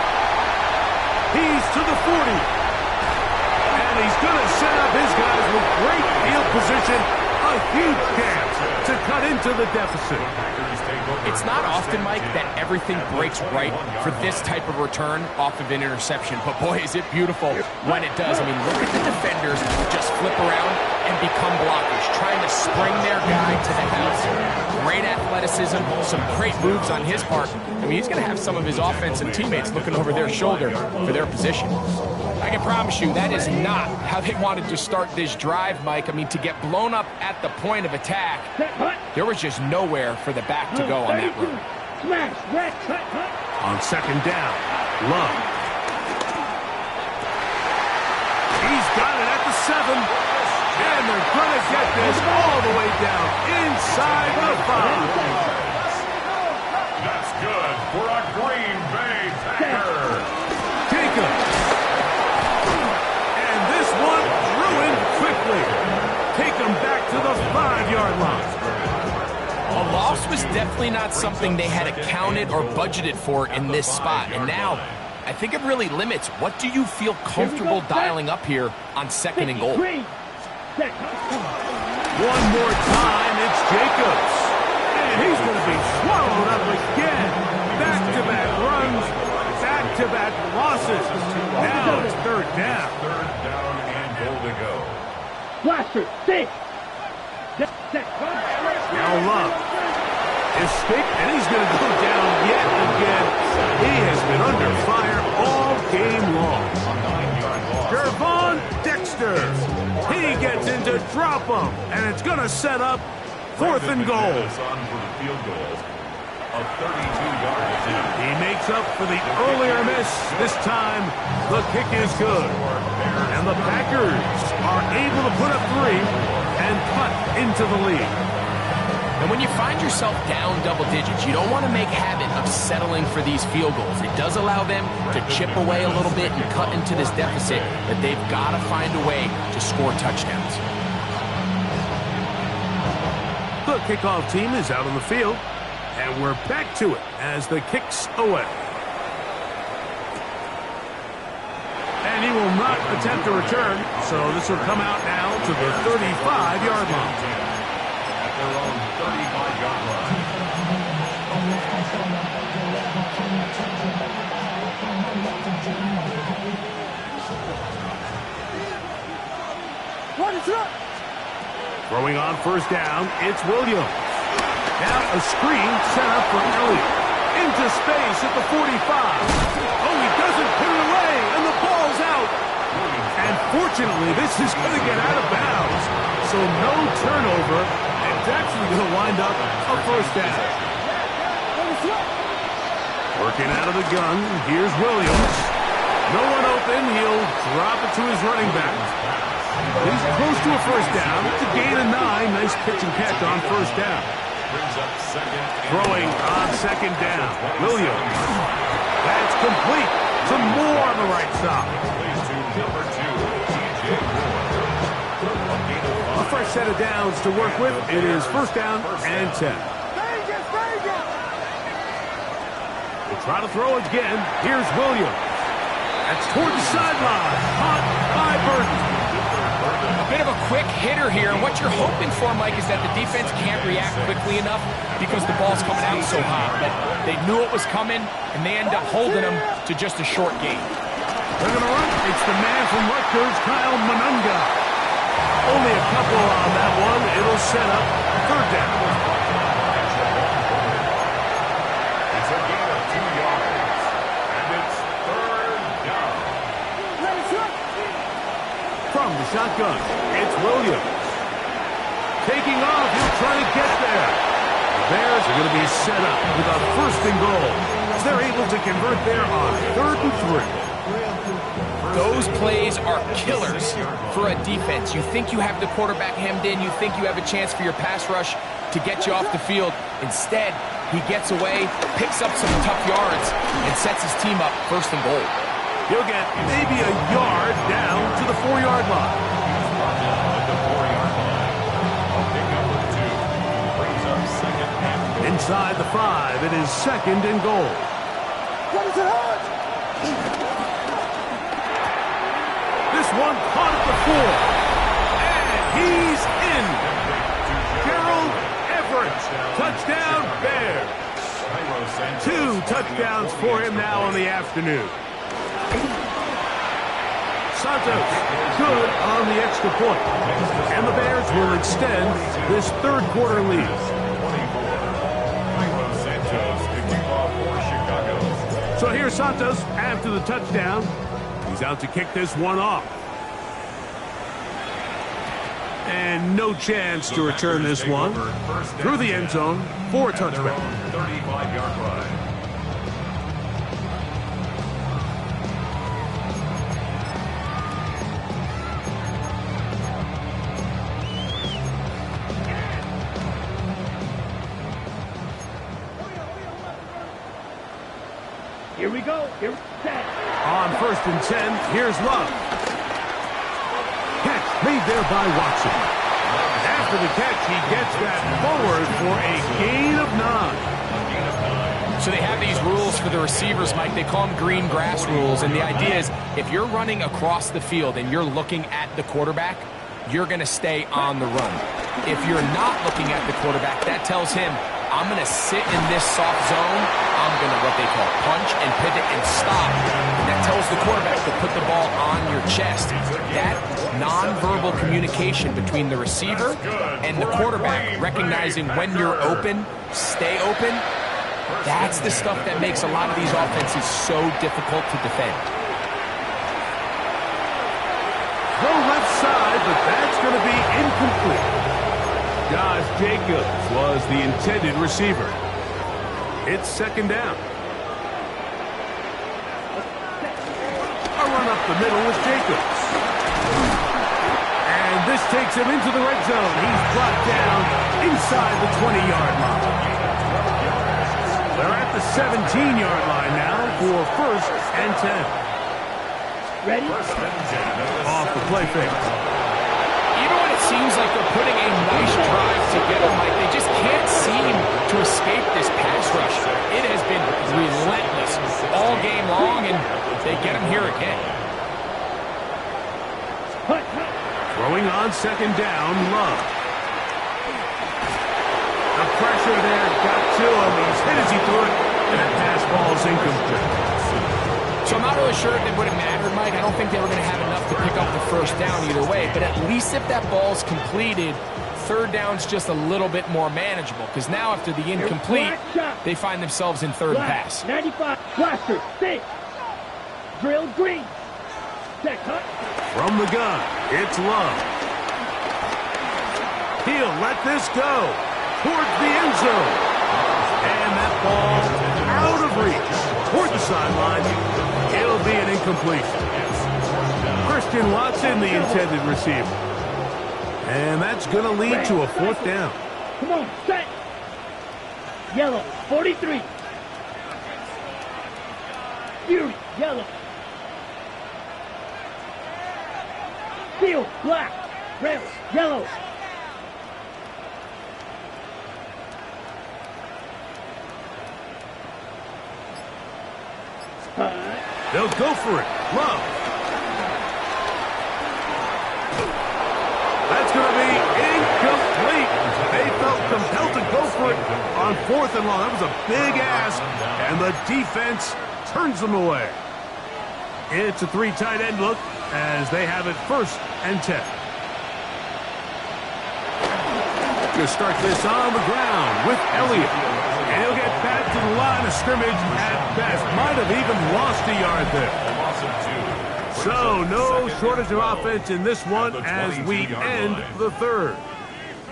He's to the 40. And he's going to set up his guys with great field position. A huge chance to cut into the deficit. It's not often, Mike, that everything breaks right for this type of return off of an interception. But boy, is it beautiful when it does. I mean, look at the defenders just flip around and become blockers, trying to spring their guy to the house. Great athleticism, some great moves on his part. I mean, he's going to have some of his offensive teammates looking over their shoulder for their position. I can promise you that is not how they wanted to start this drive, Mike. I mean, to get blown up at the point of attack, there was just nowhere for the back to go on that run. On 2nd down, Love. He's got it at the 7. And they're going to get this all the way down inside the 5. That's good for a Green Bay Packer. Jacobs. And this one ruined quickly. Take them back to the 5-yard line. A loss was definitely not something they had accounted or budgeted for in this spot. And now, I think it really limits what do you feel comfortable dialing up here on 2nd and goal. One more time, it's Jacobs. And he's going to be swallowed up again. Back-to-back runs, back-to-back losses. Now it's 3rd down. 3rd down and goal to go. Blaster, 6. Now Love. Escape, and he's going to go down yet again. He has been under fire all game long. Gervon Dexter. He gets into drop him, and it's going to set up 4th and goal. On for the field goal of 32 yards. He makes up for the earlier miss. This time, the kick is good. And the Packers are able to put up 3 and cut into the lead. And when you find yourself down double digits, you don't want to make habit of settling for these field goals. It does allow them to chip away a little bit and cut into this deficit, but they've got to find a way to score touchdowns. The kickoff team is out on the field, and we're back to it as the kick's away. And he will not attempt a return, so this will come out now to the 35-yard line. At their own 35-yard line. Throwing on first down, it's Williams. Now a screen set up for Elliott. Into space at the 45. Oh, he doesn't put it away, and the ball's out. And fortunately, this is going to get out of bounds. So no turnover, and it's actually going to wind up a first down. Working out of the gun, here's Williams. No one open, he'll drop it to his running back. He's close to a first down. It's a gain of 9. Nice pitch and catch on first down. Throwing on second down. Williams. That's complete. Some more on the right side. A fresh set of downs to work with. It is first down and 10. We'll try to throw again. Here's Williams. That's toward the sideline. Caught by Burton. A bit of a quick hitter here, and what you're hoping for, Mike, is that the defense can't react quickly enough because the ball's coming out so hot. But they knew it was coming, and they end up holding them to just a short gain. They're going to run. It's the man from Rutgers, Kyle Monunga. Only a couple on that one. It'll set up third down. It's a gain of 2 yards, and it's third down. From the shotgun, it's Williams. Taking off, he'll try to get there. The Bears are going to be set up with a first and goal. They're able to convert there on 3rd and 3. Those plays are killers for a defense. You think you have the quarterback hemmed in. You think you have a chance for your pass rush to get you off the field. Instead, he gets away, picks up some tough yards, and sets his team up first and goal. He'll get maybe a yard down to the 4-yard line. Inside the 5, it is second and goal. This one caught at the 4. And he's in. Gerald Everett. Touchdown, Bears. 2 touchdowns for him now on the afternoon. Santos, good on the extra point. And the Bears will extend this third quarter lead. So here's Santos after the touchdown. He's out to kick this one off. And no chance to return this one through the end zone for a touchback. 35-yard line. Here we go. Here, set. On 1st and 10, here's Love. Catch made there by Watson. After the catch, he gets that forward for a gain of 9. So they have these rules for the receivers, Mike. They call them green grass rules. And the idea is if you're running across the field and you're looking at the quarterback, you're going to stay on the run. If you're not looking at the quarterback, that tells him, I'm going to sit in this soft zone. I'm going to what they call punch and pivot and stop. And that tells the quarterback to put the ball on your chest. That nonverbal communication between the receiver and the quarterback, recognizing when you're open, stay open, that's the stuff that makes a lot of these offenses so difficult to defend. Go left side, but that's going to be incomplete. Josh Jacobs was the intended receiver. It's second down. A run up the middle with Jacobs. And this takes him into the red zone. He's brought down inside the 20-yard line. They're at the 17-yard line now for 1st and 10. Ready? Off the play fake. Even when it seems like they're putting a nice drive together, Mike, they just can't seem to escape this pass rush. It has been relentless all game long, and they get him here again. Throwing on second down, Love. The pressure there got to him. He's hit as he threw it, and that pass ball is incomplete. So I'm not really sure if it would have mattered, Mike. I don't think they were going to have enough to pick up the first down either way. But at least if that ball's completed, third down's just a little bit more manageable. Because now after the incomplete, they find themselves in third and pass. 95, blaster, 6. Drill green. Check, huh? From the gun, it's Love. He'll let this go towards the end zone. And that ball out of reach toward the sideline. It'll be an incompletion. Christian Watson, the intended receiver. And that's going to lead to a fourth down. Come on, set. Yellow, 43. Fury, yellow. Field, black. Red, yellow. They'll go for it. Love. That's going to be incomplete. They felt compelled to go for it on 4th and long. That was a big ask, and the defense turns them away. It's a 3 tight end look as they have it 1st and 10. To start this on the ground with Elliott. And he'll get back to the line of scrimmage at best. Might have even lost a yard there. So no shortage of offense in this one as we end the third.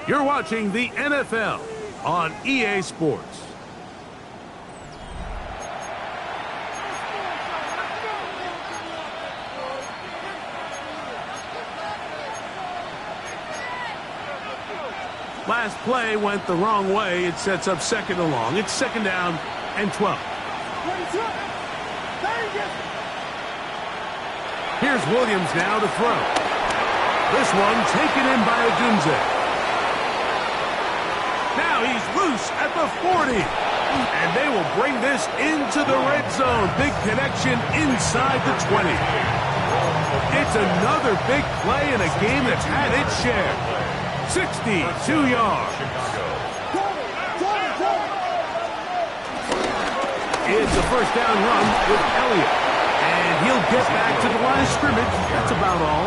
You're watching the NFL on EA Sports. Last play went the wrong way. It sets up 2nd and long. It's 2nd down and 12. Here's Williams now to throw. This one taken in by Odunze. Now he's loose at the 40. And they will bring this into the red zone. Big connection inside the 20. It's another big play in a game that's had its share. 62 yards. It's a first down run with Elliott. And he'll get back to the line of scrimmage. That's about all.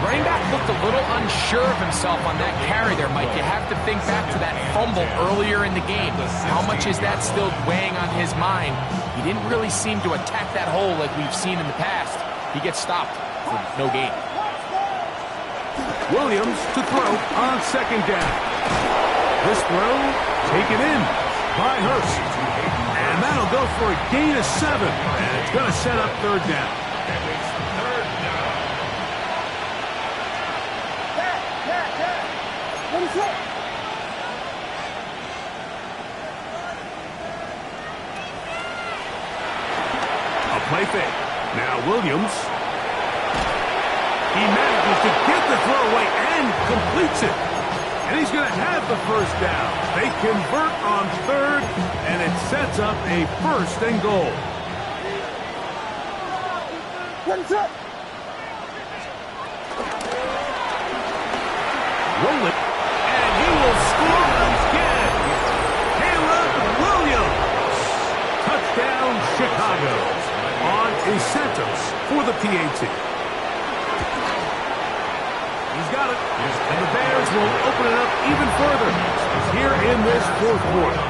Running back looked a little unsure of himself on that carry there, Mike. You have to think back to that fumble earlier in the game. How much is that still weighing on his mind? He didn't really seem to attack that hole like we've seen in the past. He gets stopped for no gain. Williams to throw on 2nd down. This throw taken in by Hurst. And that'll go for a gain of 7. And it's going to set up 3rd down. A play fake. Now Williams. He manages to get the throw away and completes it. And he's going to have the first down. They convert on 3rd, and it sets up a 1st and goal. Roll it, and he will score again. Caleb Williams. Touchdown, Chicago on Santos for the PAT. He's got it, and the Bears will open it up even further here in this 4th quarter.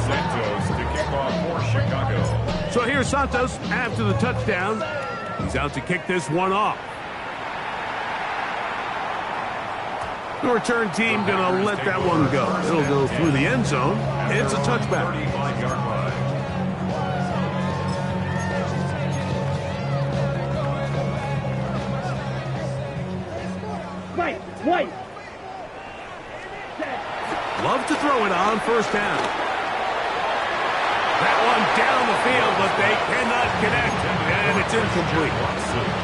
Santos to kick off for Chicago. So here's Santos after the touchdown. He's out to kick this one off. The return team going to let that one go. It'll go through the end zone. It's a touchback. 35-yard line. White. Love to throw it on 1st down. That one down the field, but they cannot connect, and it's incomplete.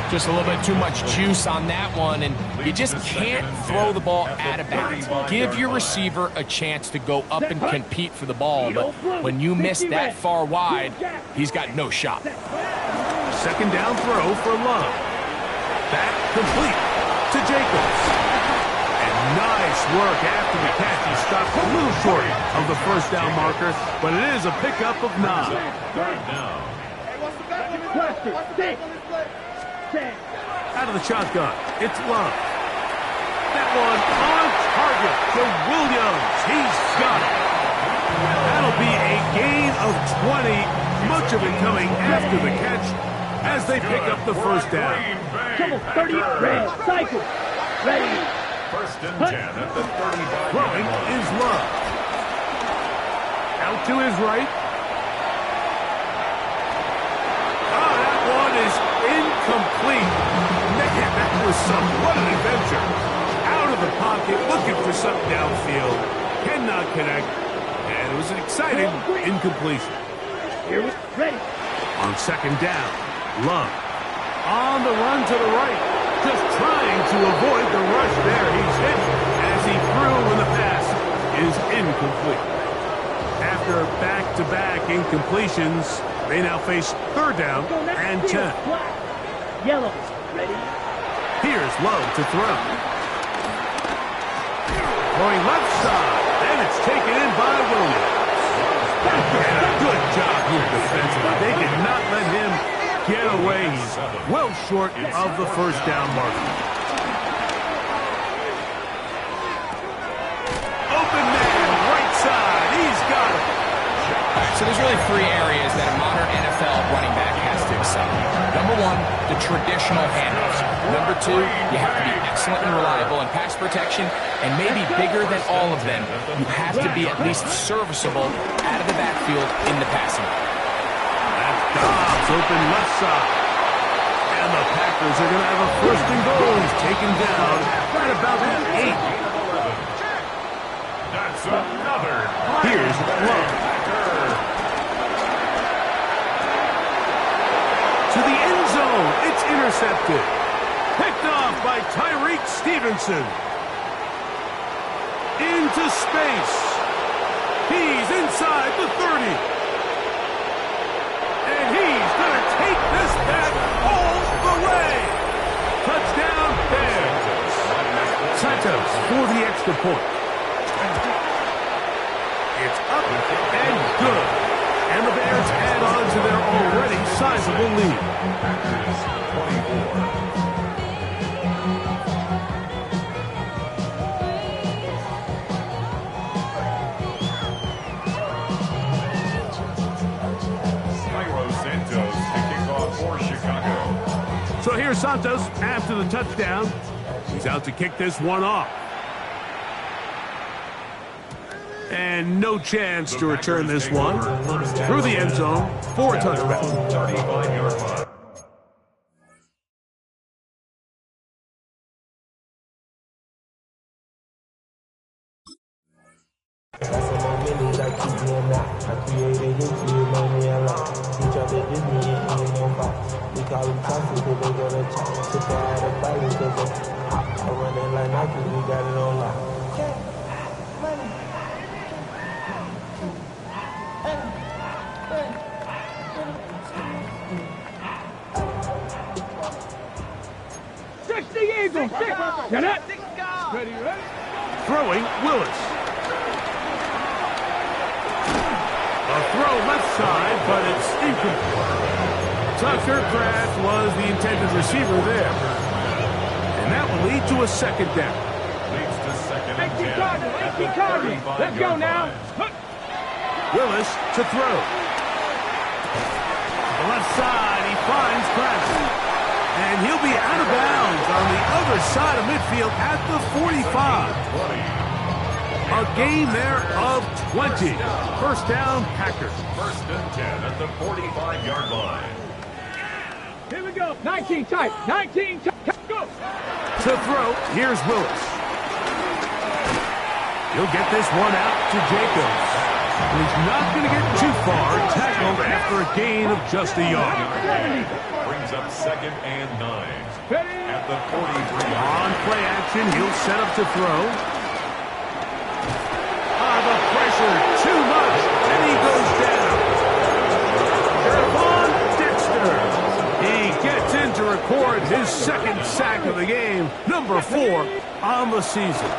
Just a little bit too much juice on that one, and you just can't throw the ball out of bounds. Give your receiver a chance to go up and compete for the ball, but when you miss that far wide, he's got no shot. 2nd down throw for Love. Back complete to Jacobs. And Nice work after the catch. He stopped a little short of the first down marker, but it is a pickup of 9. Third down. Cluster, 6, 10. Out of the shotgun, it's Love. That one on target to Williams. He's got it. That'll be a gain of 20, much of it coming after the catch as they pick up the first down. Trouble, 30, red, cycle, ready. First and 10 at the 35. Throwing is Love. Out to his right. Oh, that one is incomplete. Man, that was what an adventure. Out of the pocket, looking for something downfield. Cannot connect. And it was an exciting incompletion. Here we ready. On second down, Love. On the run to the right. Just trying to avoid the rush there. He's hit as he threw when the pass is incomplete. After back-to-back incompletions, they now face third down and 10. Black, yellow, ready. Here's Love to throw. Going left side, and it's taken in by Williams. And a good job here defensively. They did not let him get away. He's well short of the first down marker. Open man, right side. He's got it. So there's really 3 areas that a modern NFL running back has to excel. Number 1, the traditional handoffs. Number 2, you have to be excellent and reliable in pass protection, and maybe bigger than all of them, you have to be at least serviceable out of the backfield in the passing. That's Dobbs open left side. And the Packers are going to have a first and goal. He's taken down right about the 8. That's another. Here's Love. To the end zone. It's intercepted. Picked off by Tyreek Stevenson. Into space. He's inside the 30. And he's going to take this back all the way. Touchdown, Bears. Santos for the extra point. It's up and good. And the Bears add on to their already sizable lead. Packers 24. Santos to kick off for Chicago. So here's Santos after the touchdown. He's out to kick this one off. And no chance to return this one through the end zone for a touchback. 35-yard line. Get it. Ready, ready. Throwing Willis. A throw left side, but it's incomplete. Tucker Kraft was the intended receiver there. And that will lead to a second down. Leads to second and 10 at the 18 Cardinals. Let's go 35-yard now. line. Willis to throw. The left side, he finds Kraft. And he'll be out of bounds on the other side of midfield at the 45. A gain there of 20. First down, Packers. First and 10 at the 45-yard line. Here we go. 19 tight. 19 tight. Go. To throw, here's Willis. He'll get this one out to Jacobs. He's not going to get too far, tackled after a gain of just a yard. Brings up second and 9 at the 43. On play action, he'll set up to throw. The pressure, too much, and he goes down. Gervon Dexter. He gets in to record his second sack of the game, number 4 on the season.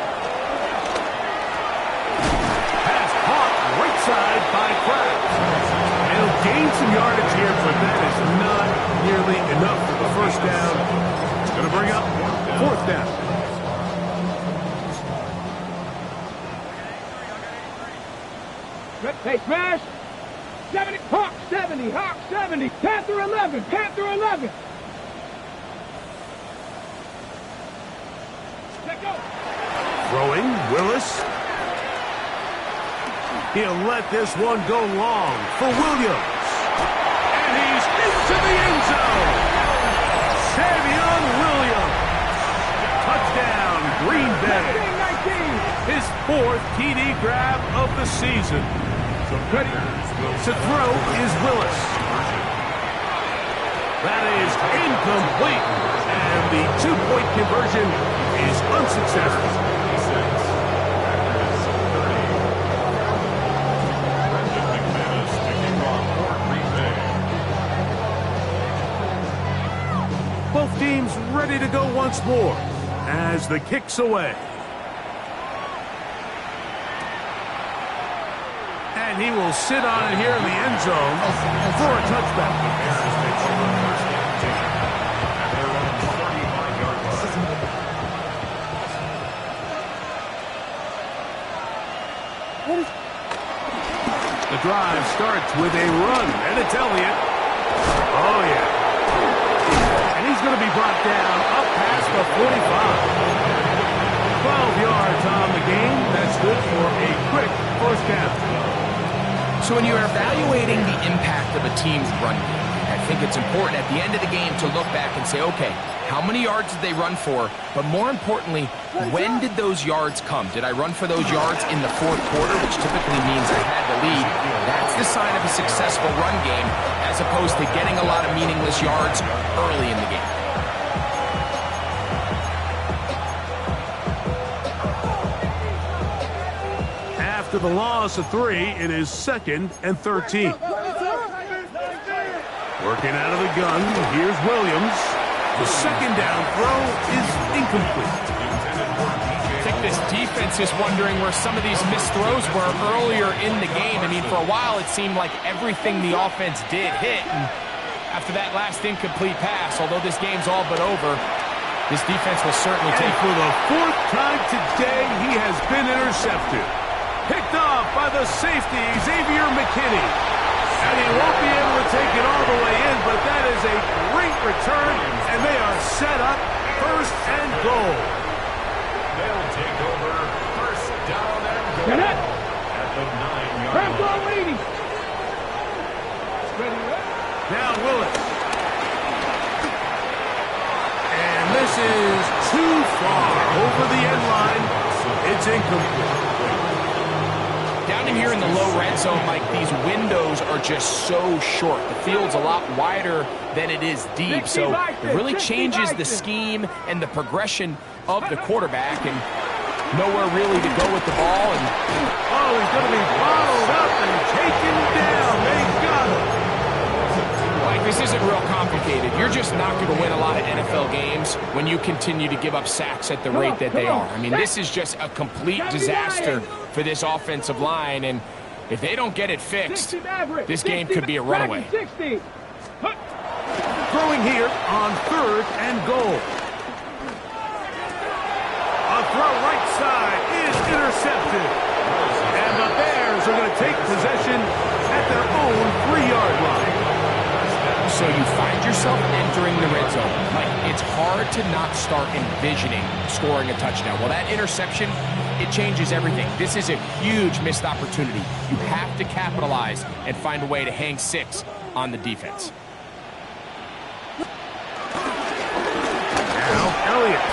by Kraft. He'll gain some yardage here, but that is not nearly enough for the first down. It's going to bring up fourth down. Hey, smash! 70, Hawk 70, Hawk 70, Panther 11, Panther 11. Let go. Throwing, Willis. He'll let this one go long for Williams. And he's into the end zone. Savion Williams. Touchdown, Green Bay. 19. His fourth TD grab of the season. Ready to throw is Willis. That is incomplete. And the two-point conversion is unsuccessful. Both teams ready to go once more as the kick's away. And he will sit on it here in the end zone for a touchback. The drive starts with a run, and it's Elliott. Oh, yeah. And he's going to be brought down up past the 45. 12 yards on the game. That's good for a quick first down. So when you're evaluating the impact of a team's run game, I think it's important at the end of the game to look back and say, okay, how many yards did they run for? But more importantly, when did those yards come? Did I run for those yards in the fourth quarter, which typically means I had the lead? That's the sign of a successful run game, as opposed to getting a lot of meaningless yards early in the game. After the loss of 3, it is 2nd and 13. Working out of the gun, here's Williams. The second down throw is incomplete. I think this defense is wondering where some of these missed throws were earlier in the game. I mean, for a while, it seemed like everything the offense did hit. And after that last incomplete pass, although this game's all but over, this defense will certainly take. And for the fourth time today, he has been intercepted. Picked off by the safety, Xavier McKinney. And he won't be able to take it all the way in, but that is a great return, and they are set up first and goal. They'll take over first down and goal Get it. at the 9-yard Grab line. goal leading. Ready, Now Willis. And this is too far over the end line. It's incomplete. Down in here in the low red zone, Mike, these windows are just so short. The field's a lot wider than it is deep, so it really changes the scheme and the progression of the quarterback, and nowhere really to go with the ball. And oh, he's going to be bottled up and taken down. They got him. Mike, this isn't real complicated. You're just not going to win a lot of NFL games when you continue to give up sacks at the rate that they are. I mean, this is just a complete disaster for this offensive line, and if they don't get it fixed, this game could be a runaway. 60. Throwing here on 3rd and goal. A throw right side is intercepted. And the Bears are going to take possession at their own 3-yard line. So you find yourself entering the red zone. Like, it's hard to not start envisioning scoring a touchdown. Well, that interception, it changes everything. This is a huge missed opportunity. You have to capitalize and find a way to hang 6 on the defense. Now Elliott.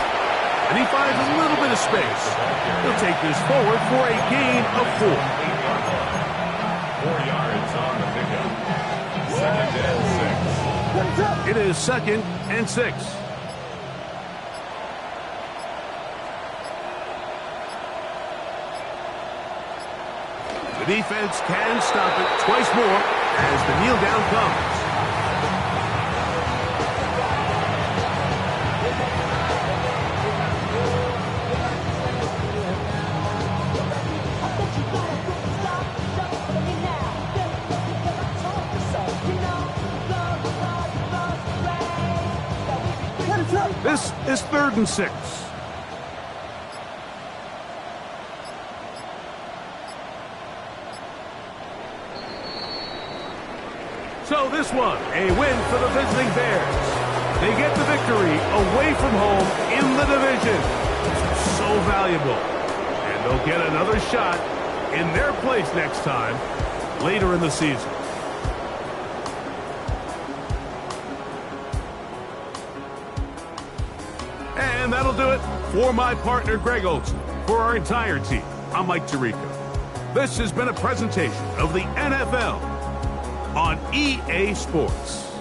And he finds a little bit of space. He'll take this forward for a gain of 4. 4 yards on the pickup. 2nd and 6. It is 2nd and 6. The defense can stop it twice more as the kneel down comes. This is 3rd and 6. So this one, a win for the visiting Bears. They get the victory away from home in the division. So valuable. And they'll get another shot in their place next time, later in the season. And that'll do it for my partner, Greg Olson. For our entire team, I'm Mike Tirico. This has been a presentation of the NFL on EA Sports.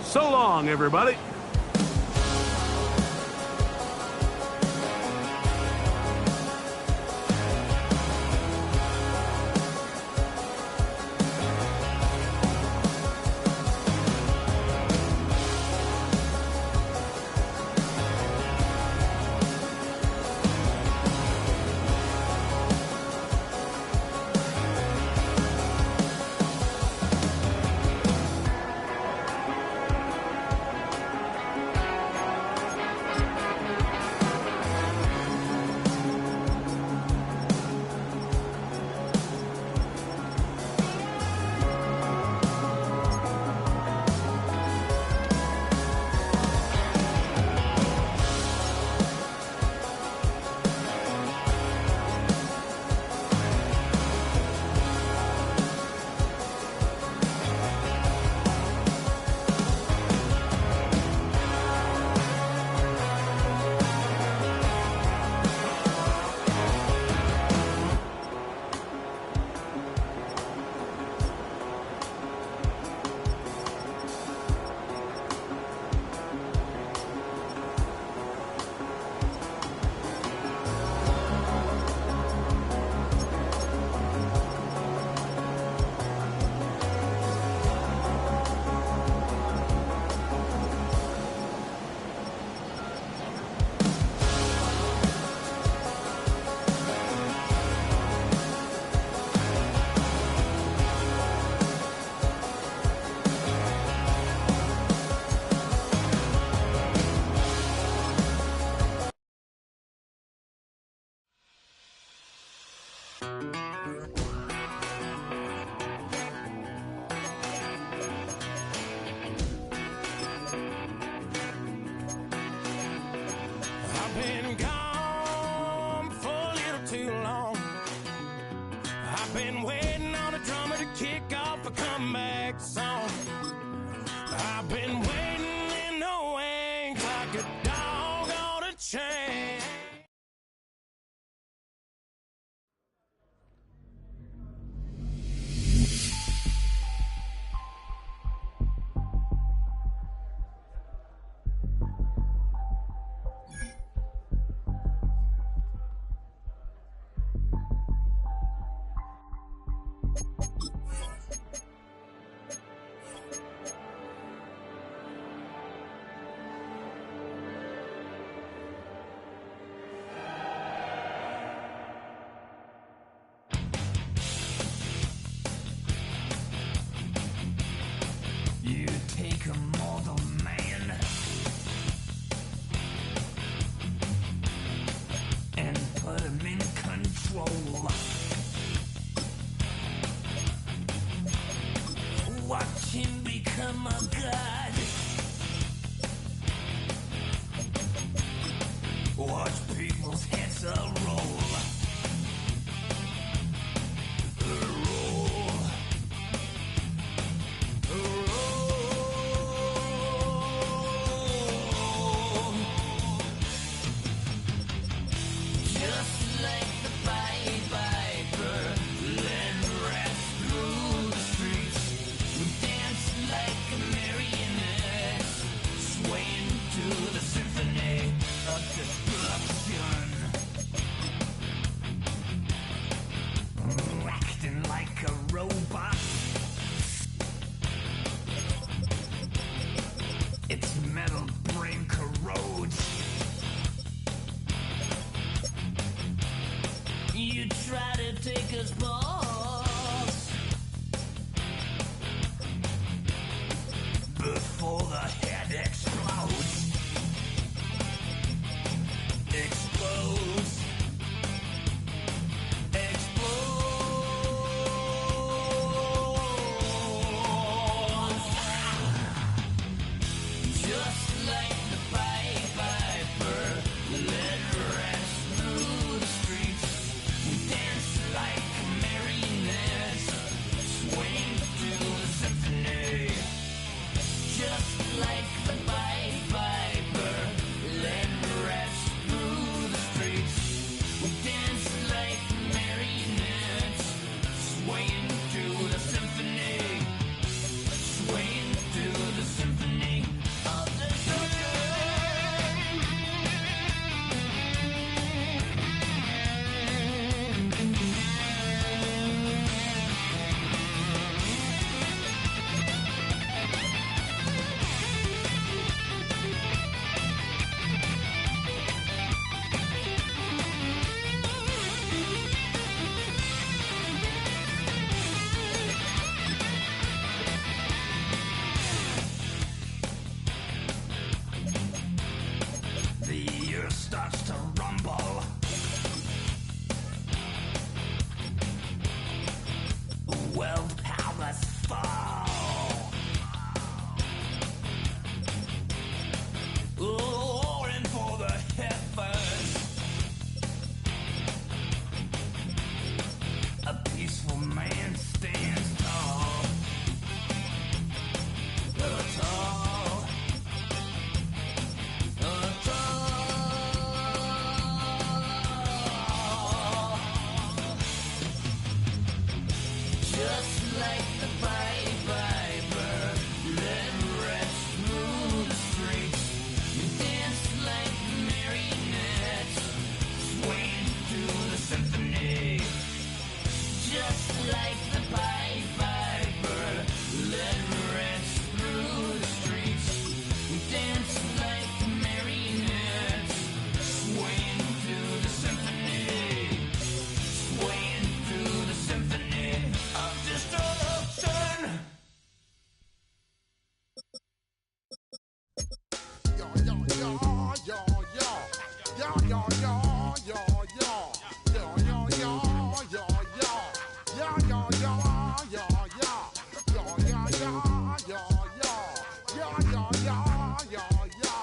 So long, everybody. I've been gone for a little too long. I've been waiting on a drummer to kick off a comeback song. I've been waiting in the wings like a dog on a chain. You take a mortal man and put him in control. Watch him become a god. Watch people's heads roll. Just like the Pied Piper, let rats through the streets. We dance like a marionette. like the Pied Piper, let rest through the streets. You dance like marionettes, swaying to the symphony. Just like the Pied Piper, let rest through the streets. You dance like marionettes, swaying to the symphony. Swaying through the symphony of destruction. Yo, yo, yo, yo, yo. Yo, yo, yo, yo, yo. Yo, yo, yo, yo, yo. Yo, yo, yo, yo, yo. Yo, yo, yo, yo, yo. Yo, yo, yo, yo, yo.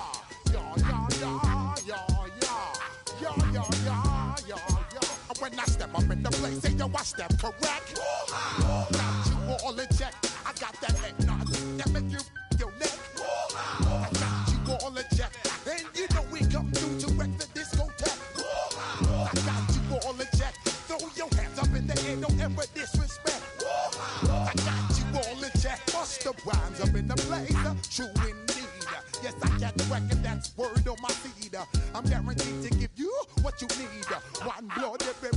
Yo, yo, yo, yo, yo. Yo, yo, yo, yo, yo. When I step up in the place, say yo, I step correct. Got you all in check. I got that head nod that make you your neck. I got you all in check. And you know we come through to wreck the discotheque. I got you all in check. Throw your hands up in the air, don't ever disrespect. I got you all in check. Bust the rhymes up in the place. True indeed. Yes, I got the record, that's word on my feed. I'm guaranteed to give you what you need. One blood, every